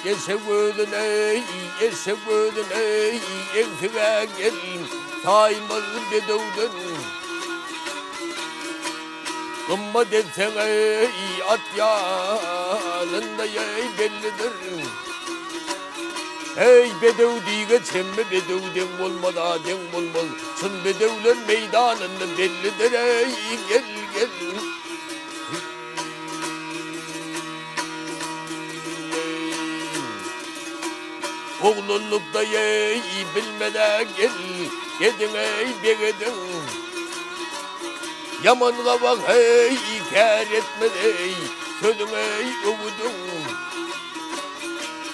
Yeşevödün ey, yeşevödün ey, evtire gelin, saymaz bedevdün. Kımma desen ey, at yanında ey bellidir. Ey bedev diye çemme bedev den olmadan den olmaz. Sın bedevler meydanında bellidir ey, gel gel. Oğlulukta ey bilmeden gel, gedin ey begedin. Yamanla bak ey, kâr etme ey, sözün ey övüdün.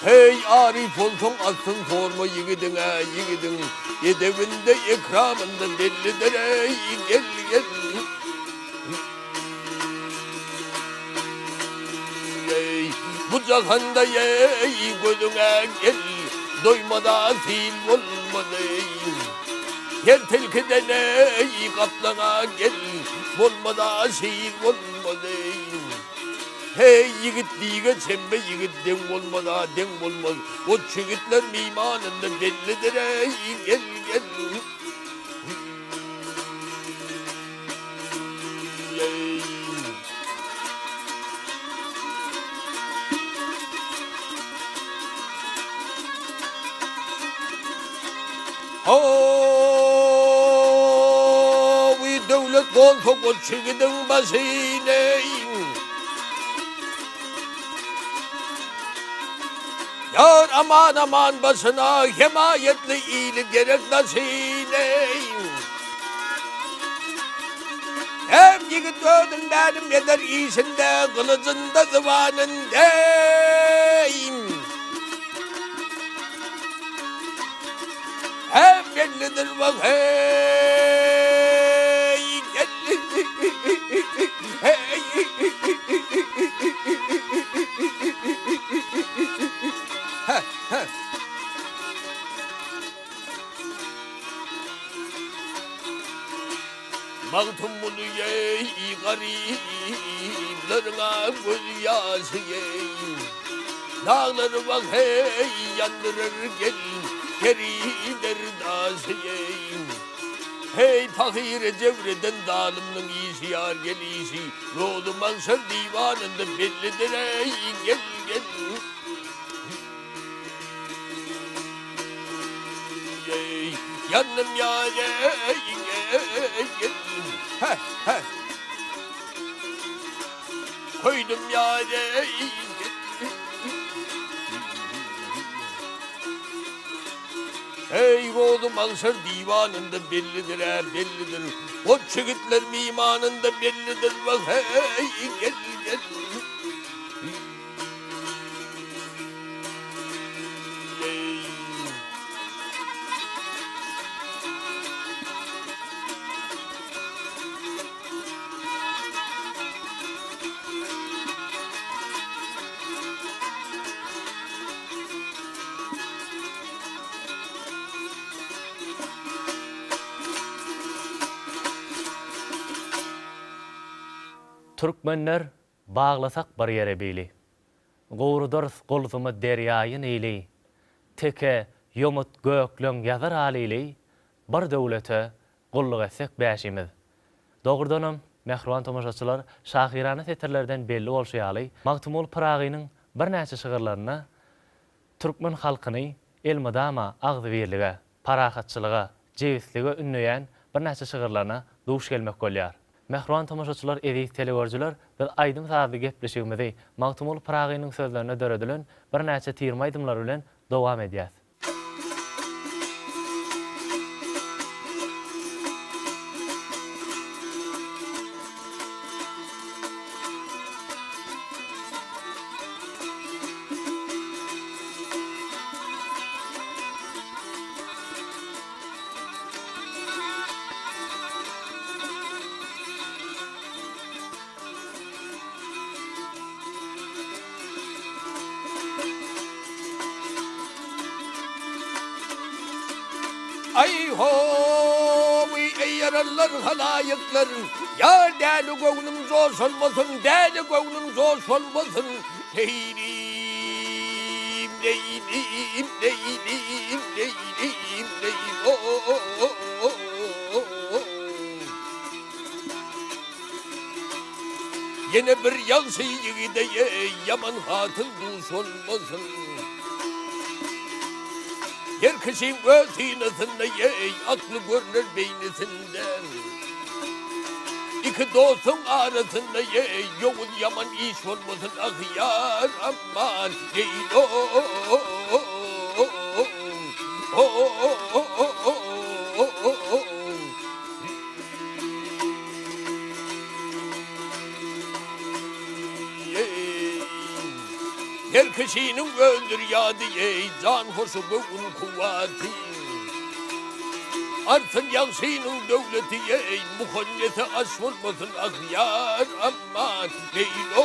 Hey arif olsun atsın sorma yiğidin ey yiğidin. Yedevinde ikramında bellidir ey, gel gel. Ey bu cahanda ey gözüne gel. Doymada fil olmadı gel telkiden ey kaplana gel olmada şehir olmadı. Hey yiğit diye çembe yiğit den olmada den olmaz. O çigitler mimanında bellidir ey gel gel. Oy devlet koltuğu çıgıdın basıyneyin. Yar aman aman basına himayetli iyilik gerek nasıyneyin. Hem yigit ödün benim eder iyisinde kılıcında zıvanındayım. Hem bellidir bak hey Baktım bunu yey gariplerine göz yaşı yey. Dağları bak hey yandırır gelin geriler dası yey. Hey fakire cevreden dalımın iyisi yar gelisi. Roğlu Mansur divanında bellidir ey gel gel. Yey yanım ya yey gel. Heh heh. Koydum ya yey. Ey oğlum Mansur divanında bellidir bellidir. O çığıtlar mimanında bellidir bak hey gel gel. Türkmenler bağlasak bir yere beyli. Goğrudur golzumu deryayın eyley. Teke yomut göklön yazar haliyle bir devlete golluk etsek beşimiz. Doğrudanım mehruan tomaşaçılar şahirane setirlerden belli olşayalı Maktumul Pıragi'nin bir näçe şıgırlarına Türkmen halkyny elmadama agzy berlige, parahatçylyga, jewislige ünleýän bir näçe şıgırlarına duş gelmek bolýar. Mehruan tomaşaçylar, eziz telewiziýerler, biz aýdym sazy gepleşigimizi Maktumul Pıragi'nin sözlerine döredilen bir näçe tiýirme aýdymlar bilen dowam edýäs. Ay ho ey yaralar halayıklar. Yar deli gönlüm zor olmasın, deli gönlüm zor olmasın. Leylim, leylim, leylim, leylim, leylim, Yine bir yansı yigideye yaman hatın duş olmasın. Herkesin ötünesinde yey, aklı görünür beynisinden. İki dostun arasında yey, yoğun yaman iş olmasın ah yar aman. Yey Herkesinin öldür yadı yey, can hoşu göğün kuvveti. Artın yansının devleti yey, muhannete aş olmasın ah yar aman. Leylo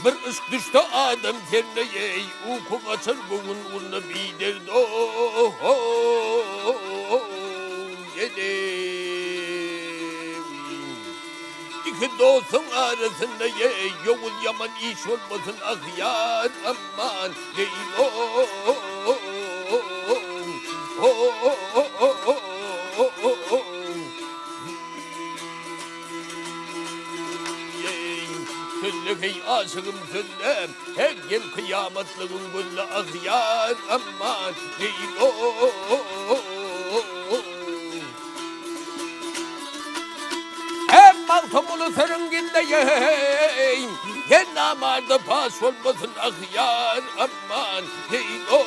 bir ışk düştü adam terine yey, uyku kaçar bugün urna bider do yedim. İki iki dostun arasında Yavuz yaman iş olmasın ah yar aman Leylo Söyle hey aşığım söyle her gel kıyametlığın gülle ah yar aman Leylo hem maltumunu sırınginde yeyim yen namarda pas olmasın ah yar aman Leylo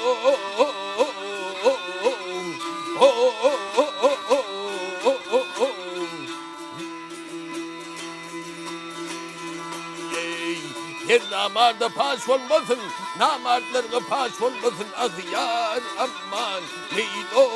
Her namarda pas olmasın, namartlarına pas olmasın ah yar aman Leylo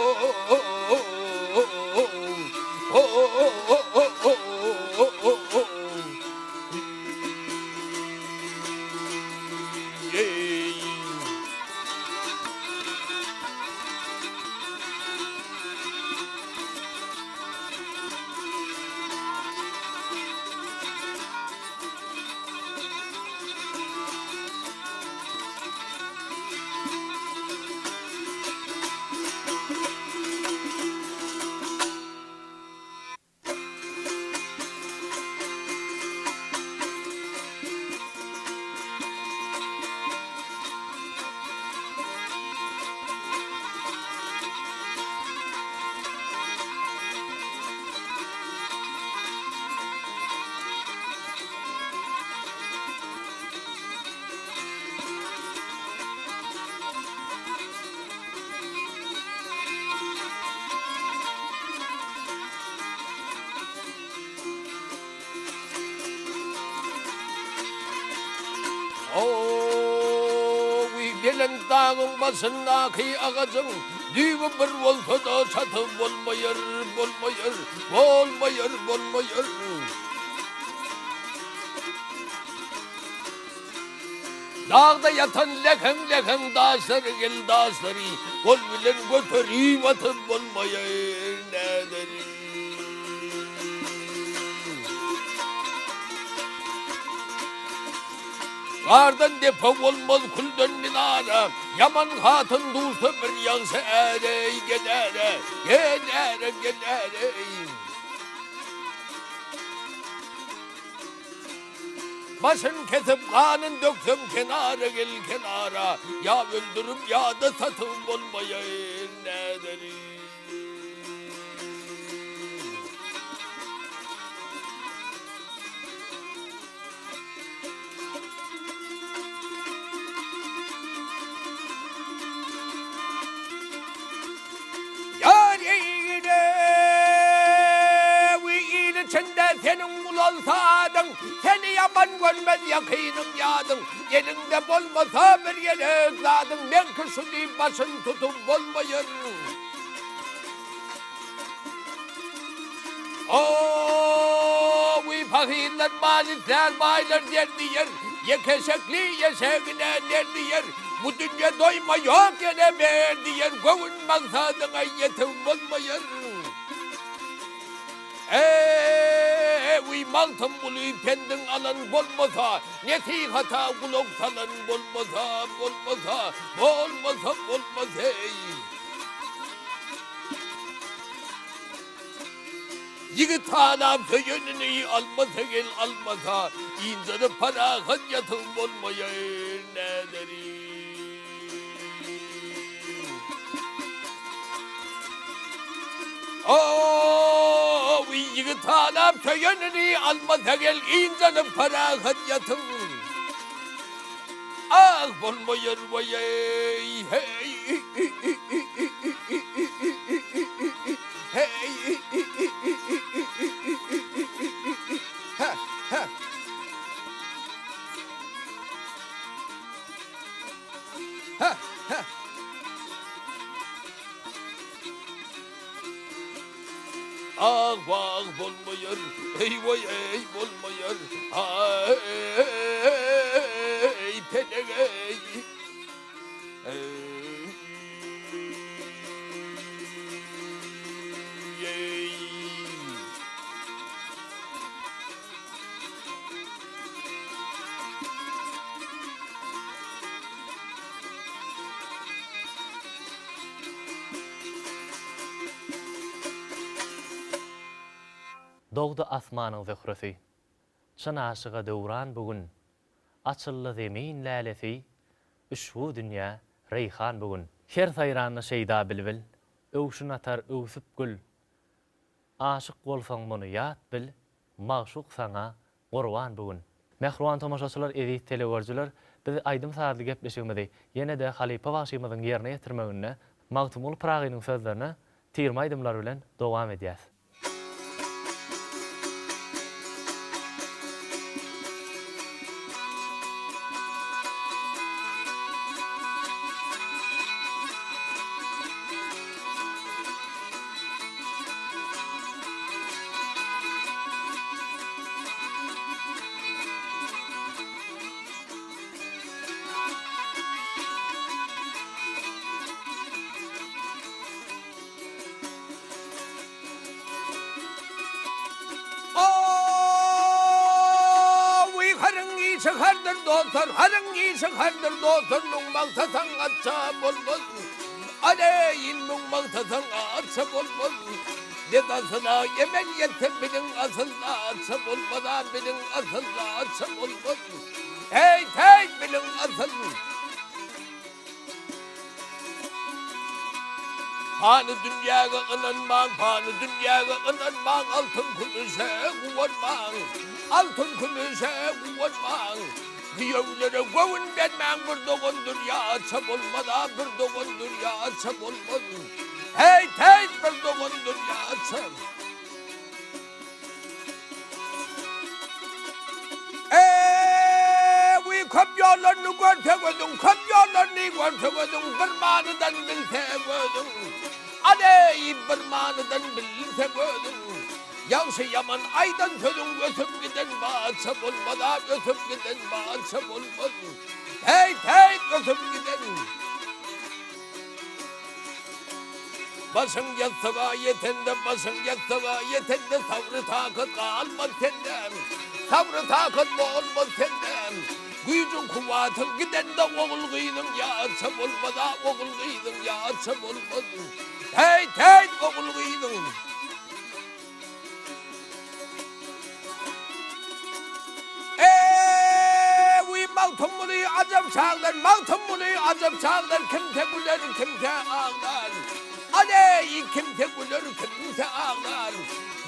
Gelen dağın başındaki ağacın düğü bir olsa da çatı olmayır, olmayır, olmayır, olmayır. Dağda yatan leken leken daşları gel daşları kol bilen götüreyim atıp olmayır nedir? Kardan depo olmaz kuldan minara Yaman hatın dursa bir yansa ere Genere, genere, genere Başın kesip kanın döksem kenara gel kenara Ya öldürüp ya da satım olmayayım nedir? İçinde senin ulansadın, seni yaman görmez yakının yadın. Elinde olmasa bir yere ıkladın, ben kışı deyip başın tutup olmayın. Ooo, fakirler, malisler, baylar derdi yer, ye keşekli, ye sevgine derdi yer. Bu dünya doyma yok yine verdi yer, kovun maksadına yetim olmayın. Maltım bulup kendin alan bolmasa, nesihata kulak salan bolmasa, bolmasa, bolmasa, bolmasa. Yigit hanam söyününü almasa gel almasa, insanı para yatım olmaya nedir? Yigit hanam söyününü almasa gel insanı para yatım. Ah bolmayır vayey hey hey ha ha ha ha ah vah bolmayır ey vay ey bolmayır ey pelegey Doğdu asmanın zöhresi. Çın aşığa döwran bugün. Açıllı zemin lälesi. Üşbu dünya reyhan bugün. Her sayranyny şeýda bilbil. Öwşün atar öwsüp gül. Aşyk bolsaň muny ýat bil. Maşuk sana gurban bugün. Mehruan tomaşaçylar, edit telewiziýerler, biz aýdym saatly gepleşigimizi ýene-de Halipa başymyzyň ýerine ýetirmegine Magtumul Pragynyň sözlerine tirme aýdymlar bilen dowam edýäs. Çıkardır dostlar, harıngi çıkardır dostlar, nungmaktasan atça bolbol. Aleyin nungmaktasan atça bolbol. Dedasına yemen yetem bilin asılda atça bolmadan bilin asılda atça bolbol. Hey bilin asıl. Panı dünyaga ınanman, panı dünyaga ınanman, altın kumuşe kuvarman, altın kumuşe kuvarman. Diyevlere govun denmen bir doğundur ya, açap olmadan bir doğundur ya, açap olmadan. Hey bir doğundur ya, açap. Kamyonlarını görtemedim, kamyonlarını görtemedim, bir manıdan biltemedim. Aleyhim bir manıdan biltemedim. Yansı yaman aydan sözün götüp giden bağırsam olmadan, götüp giden bağırsam olmadan. Hey götüp giden. Basın yatsağa yetende, basın yatsağa yetende, sabrı takat kalmaz senden. Sabrı takat olmaz senden. Gücün kuvatın giden de oğul gıydım ya, açam olmadan oğul gıydım ya, açam olmadan. Hey oğul gıydım. Maltın bunu acım çağlar, maltın bunu acım çağlar, kimse güler, kimse ağlar. Aleyhi kimse güler, kimse ağlar.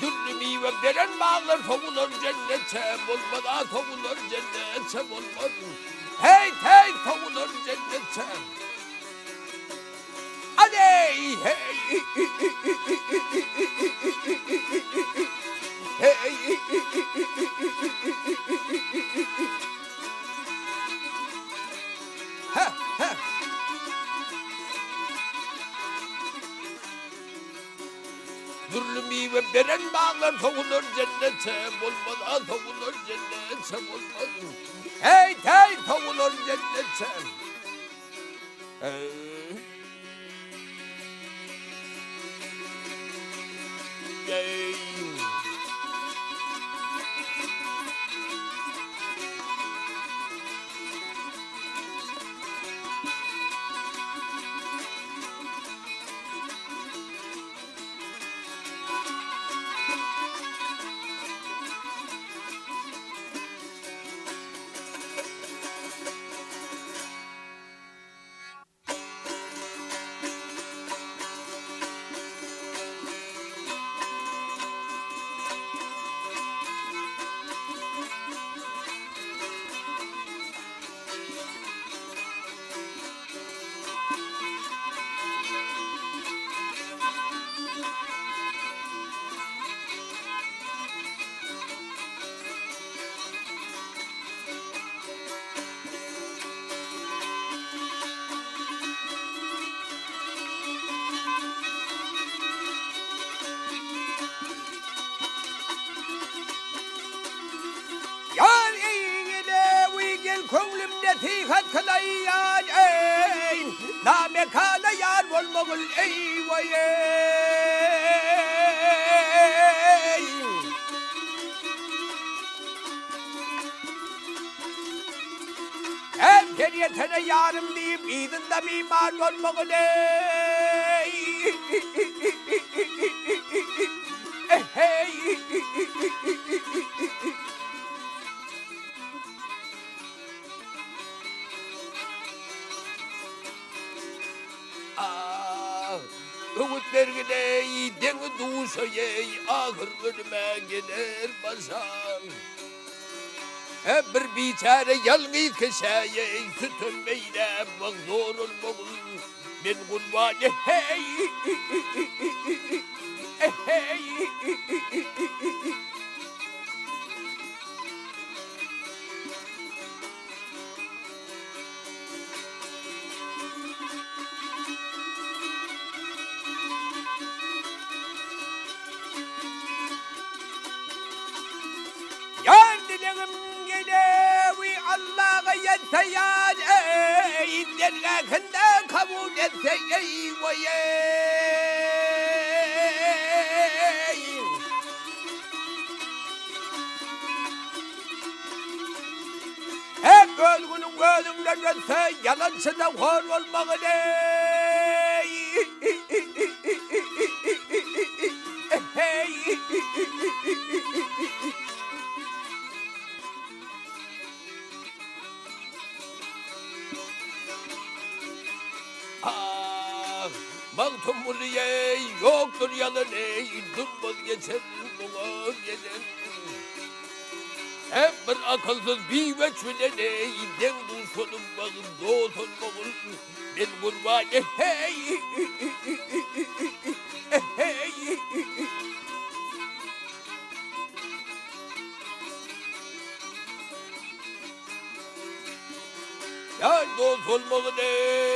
Dürlü meyve veren bağlar, soğulur cennete, bulmadan soğulur cennete, bulmadan. Hey soğulur cennete. Aleyhi Dürlü meyve veren bağlar soğulur cennete, bulmadan soğulur cennete, bulmadan. Hey soğulur cennete. Könglimde tihat kılayan ey, name kala yar olmagul ey vay ey. Hem keriyetene yarım deyip idinde mimar olmagul ey. Hey. Kuvvetlerine deni duşaya ahır ölüme gelir başam. Hep bir biçare yalnız kişeye sütün meyle mağdur olmağın. Ben kulvane hey hey. Allah'a yetseyan ey dergâkında kabul etse ey vayey. Hep ölgünün ölümden ötse yalancına hor olmalı ey. Mağtumuluye yoktur yalan ey, durmaz geçer buna gelen. Hep bir akılsız bir veçvilen ey, den duşunum bağım doğsun bağım. Ben kurbanı hey, hey. Ya dost olmalı ey.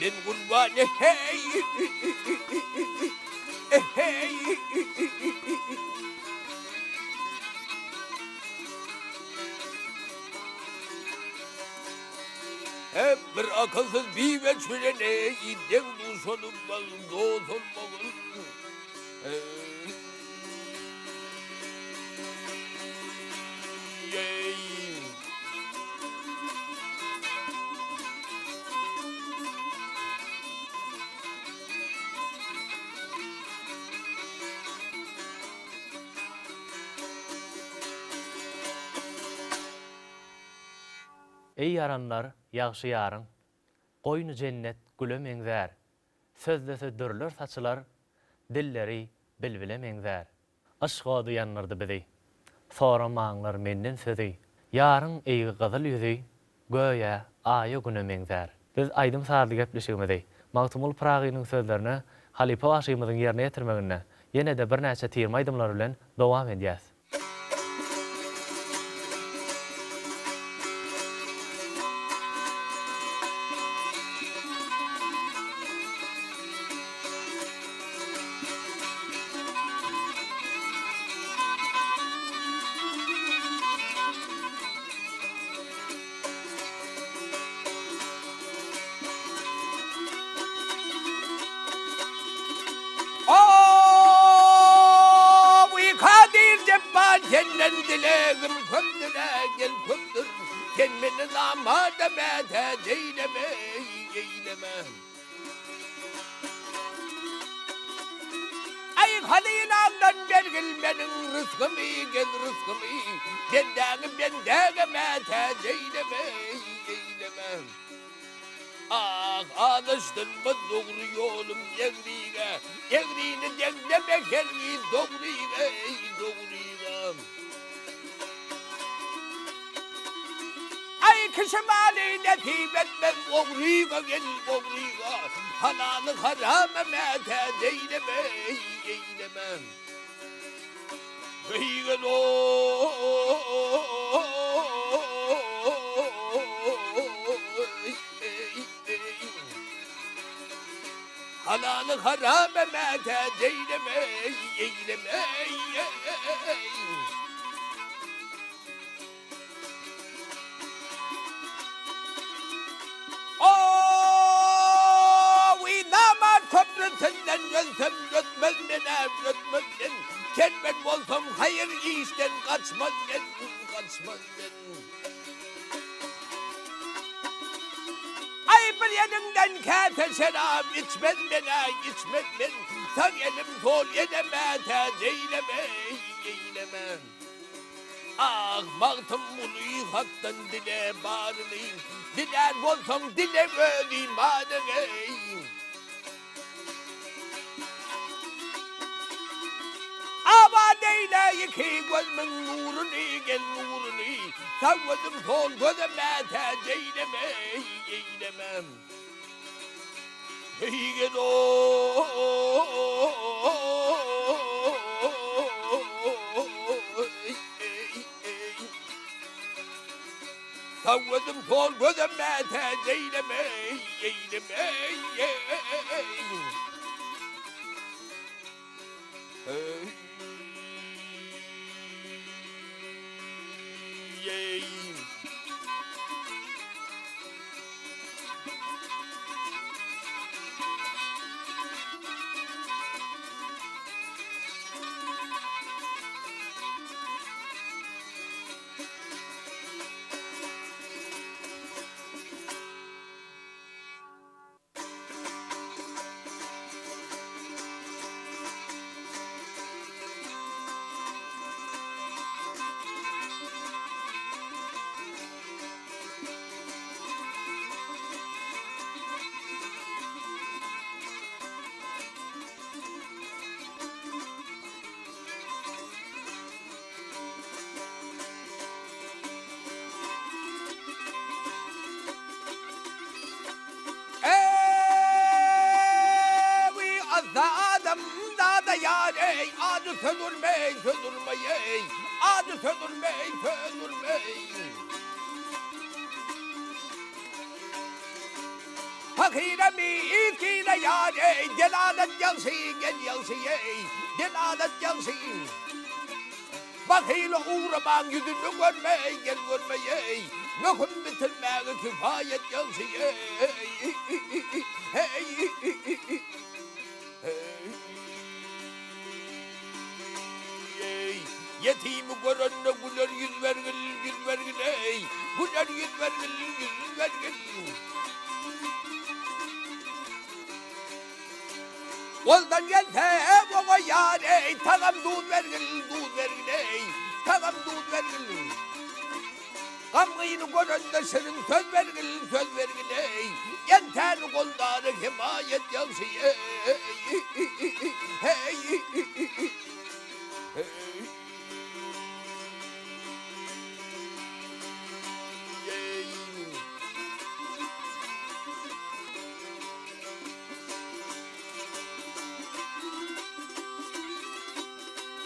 Ben kurbanı hey, hey. Hep bir akılsız bir veçvilen ey, den duşunum bağım doğsun bağım. Ey yaranlar, ýagşy ýaryn, goýny cennet güle meňzär. Sözlese dörler saçylar, dilleri bilbile meňzär. Aşk ody ýanyrdy bizi. Sonra maňlar menden sözi. Ýaryň eýgi gyzyl ýüzi, göýe aýy güne meňzär. Biz aýdym sazy gepleşigimizi, Magtumul Pragynyň sözlerini halipa başymyzyň ýerine ýetirmegine ýene de bir näçe tirme aýdymlar bilen dowam edýäs. Senden dileğim kömdüre gel kömdür. Sen beni namada mete eyleme, eyleme. Ay halilağından bergil benim rızkımı, gel rızkımı. Bendağım mete eyleme, eyleme. Ah alıştın mı doğru yolum yeğriğe. Yeğriğini denlemek elgi doğruğe, doğruğe. Ay kışım Ali netip etmem oğruğa gel oğruğa. Halanı harama mete eyleme, eyleme. Gıygen halanı harama mete eyleme, eyleme. Senden gelsem götmezden, götmezden. Sen ben olsam hayır işten kaçmazden, kaçmazden. Ay bir yanından kâte şerab içmez bana, içmez ben. Sağ elim sol eleme, eyleme, eyleme. Ah mağtım bunu hattan dile bağırlayım. Diler bolsam dile öleyim madem. Ama neyle iki gözümün nurunu gel nurunu. Savvadım sol gözüme teceyleme eylemem. Hey gel Savvadım sol gözüme teceyleme eyleme Ey adı söndürmeyin, söndürmeyin. Adı söndürmeyin, söndürmeyin. Fakiremi ilkiyle yar ey. Delalet gelsin, gel gelsin ey. Delalet gelsin. Bakıyla uğraman yüzünü görmeyin, gel görmeyin. Nöküm bitirmeye kifayet gelsin ey. Hey. Yetimi görenle güler yüz vergil ey. Güler yüz vergil. Oldan gelse baba yar ey. Tağam dud vergil ey. Tağam dud vergil. Kamgıyını görende senin söz vergil ey. Yenteni kolları himayet yansı ey. Hey.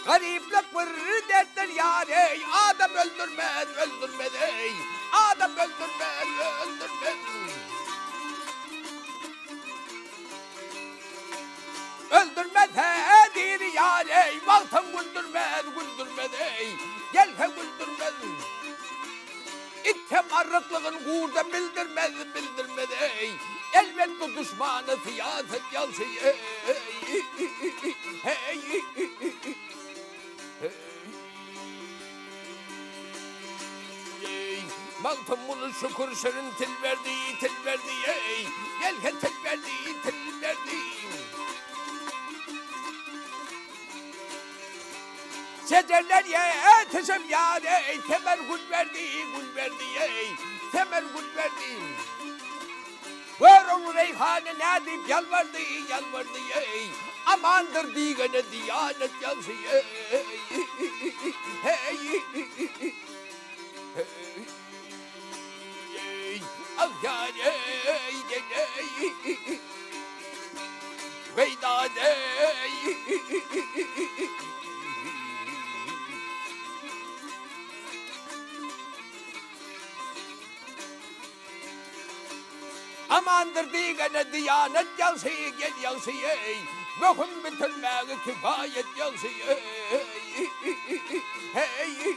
Gariplik bir derttir yar ey. Adam öldürmez ey. Adam öldürmez. Öldürmez hedir yar ey. Baltam güldürmez ey. Gelse güldürmez. İttem arıklığın kurda bildirmez ey. Elbette düşmanı siyaset yansı ey. Hey. Maltım bunu şükür senin til verdi ey. Gel til verdi. Sederler yetişim yar ey. Temel gül verdi ey. Temel gül verdi. Ver onu reyhane ne deyip yalvardı ey. Amandır digane diyanet yansı ey. Hey. Ah yar ey. Veydad ey. Amandır digane diyanet yansı gel yansı ey. Möhüm bitirmeye kifayet yansı ey. Hey.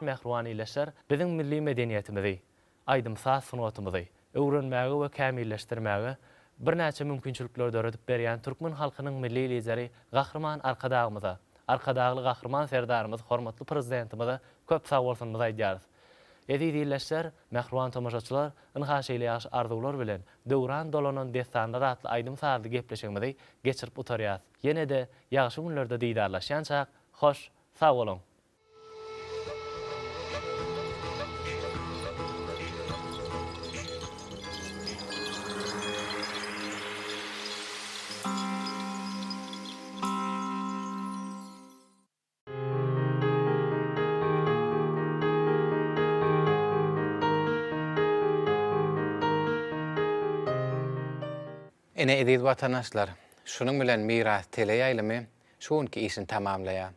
Mehruani leşer bizim milli medeniyetimizi, aydymsaz sunatymyzy öwrenmäge we kämilleşdirmäge bir näçe mümkinçilikler döredip berýän türkmen halkynyň milli lideri Gahrman Arkadagymyza, Arkadagly Gahrman serdarymyz, hormatly prezidentimize köp sag bolsun aýdýarys. Edidilleşler, mähruwan tamaşaçylar, ynhaşyly ýaş arzuwlar bilen döwran dolanan destanlar atly aýdymsazly gepleşigimizi geçirip otarýar. Ýene de ýagşy günlerde diýdarlaşýançak, hoş, sag bolun. Ene edid vatandaşlar, şunun bilen miras tele ýaýlymy şuňky işini tamamlaýar.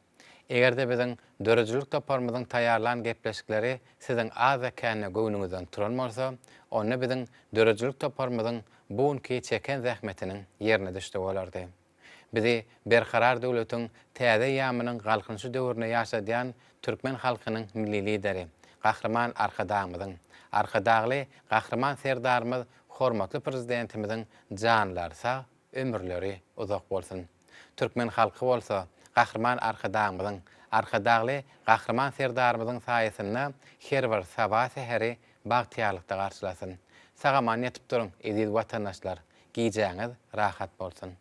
Egerde biziň dörejülük toparmyzyň taýarlan gepleşikleri siziň az ekänine göwnüňizden turanmarsa, onu biziň dörejülük toparmyzyň buňky çeken zähmetiniň ýerine düşdi bolardy. Bizi berkarar döwletiň täze ýamynyň galkynçy döwrüne ýaşadýan türkmen halkynyň milli lideri Gahrman Arkadagymyzyň, Arkadagly Gahrman serdarymyz hormatly prezidentimiziň janlary sag, ömürleri uzak bolsun. Türkmen halky bolsa Gahrman Arkadagymyzyň, Arkadagly Gahrman serdarymyzyň saýasynda her bir sabah seheri bagtýarlykda garşylasyn. Sagaman ýetyp durun, edil watandaşlar, giýjäňiz rahat bolsun.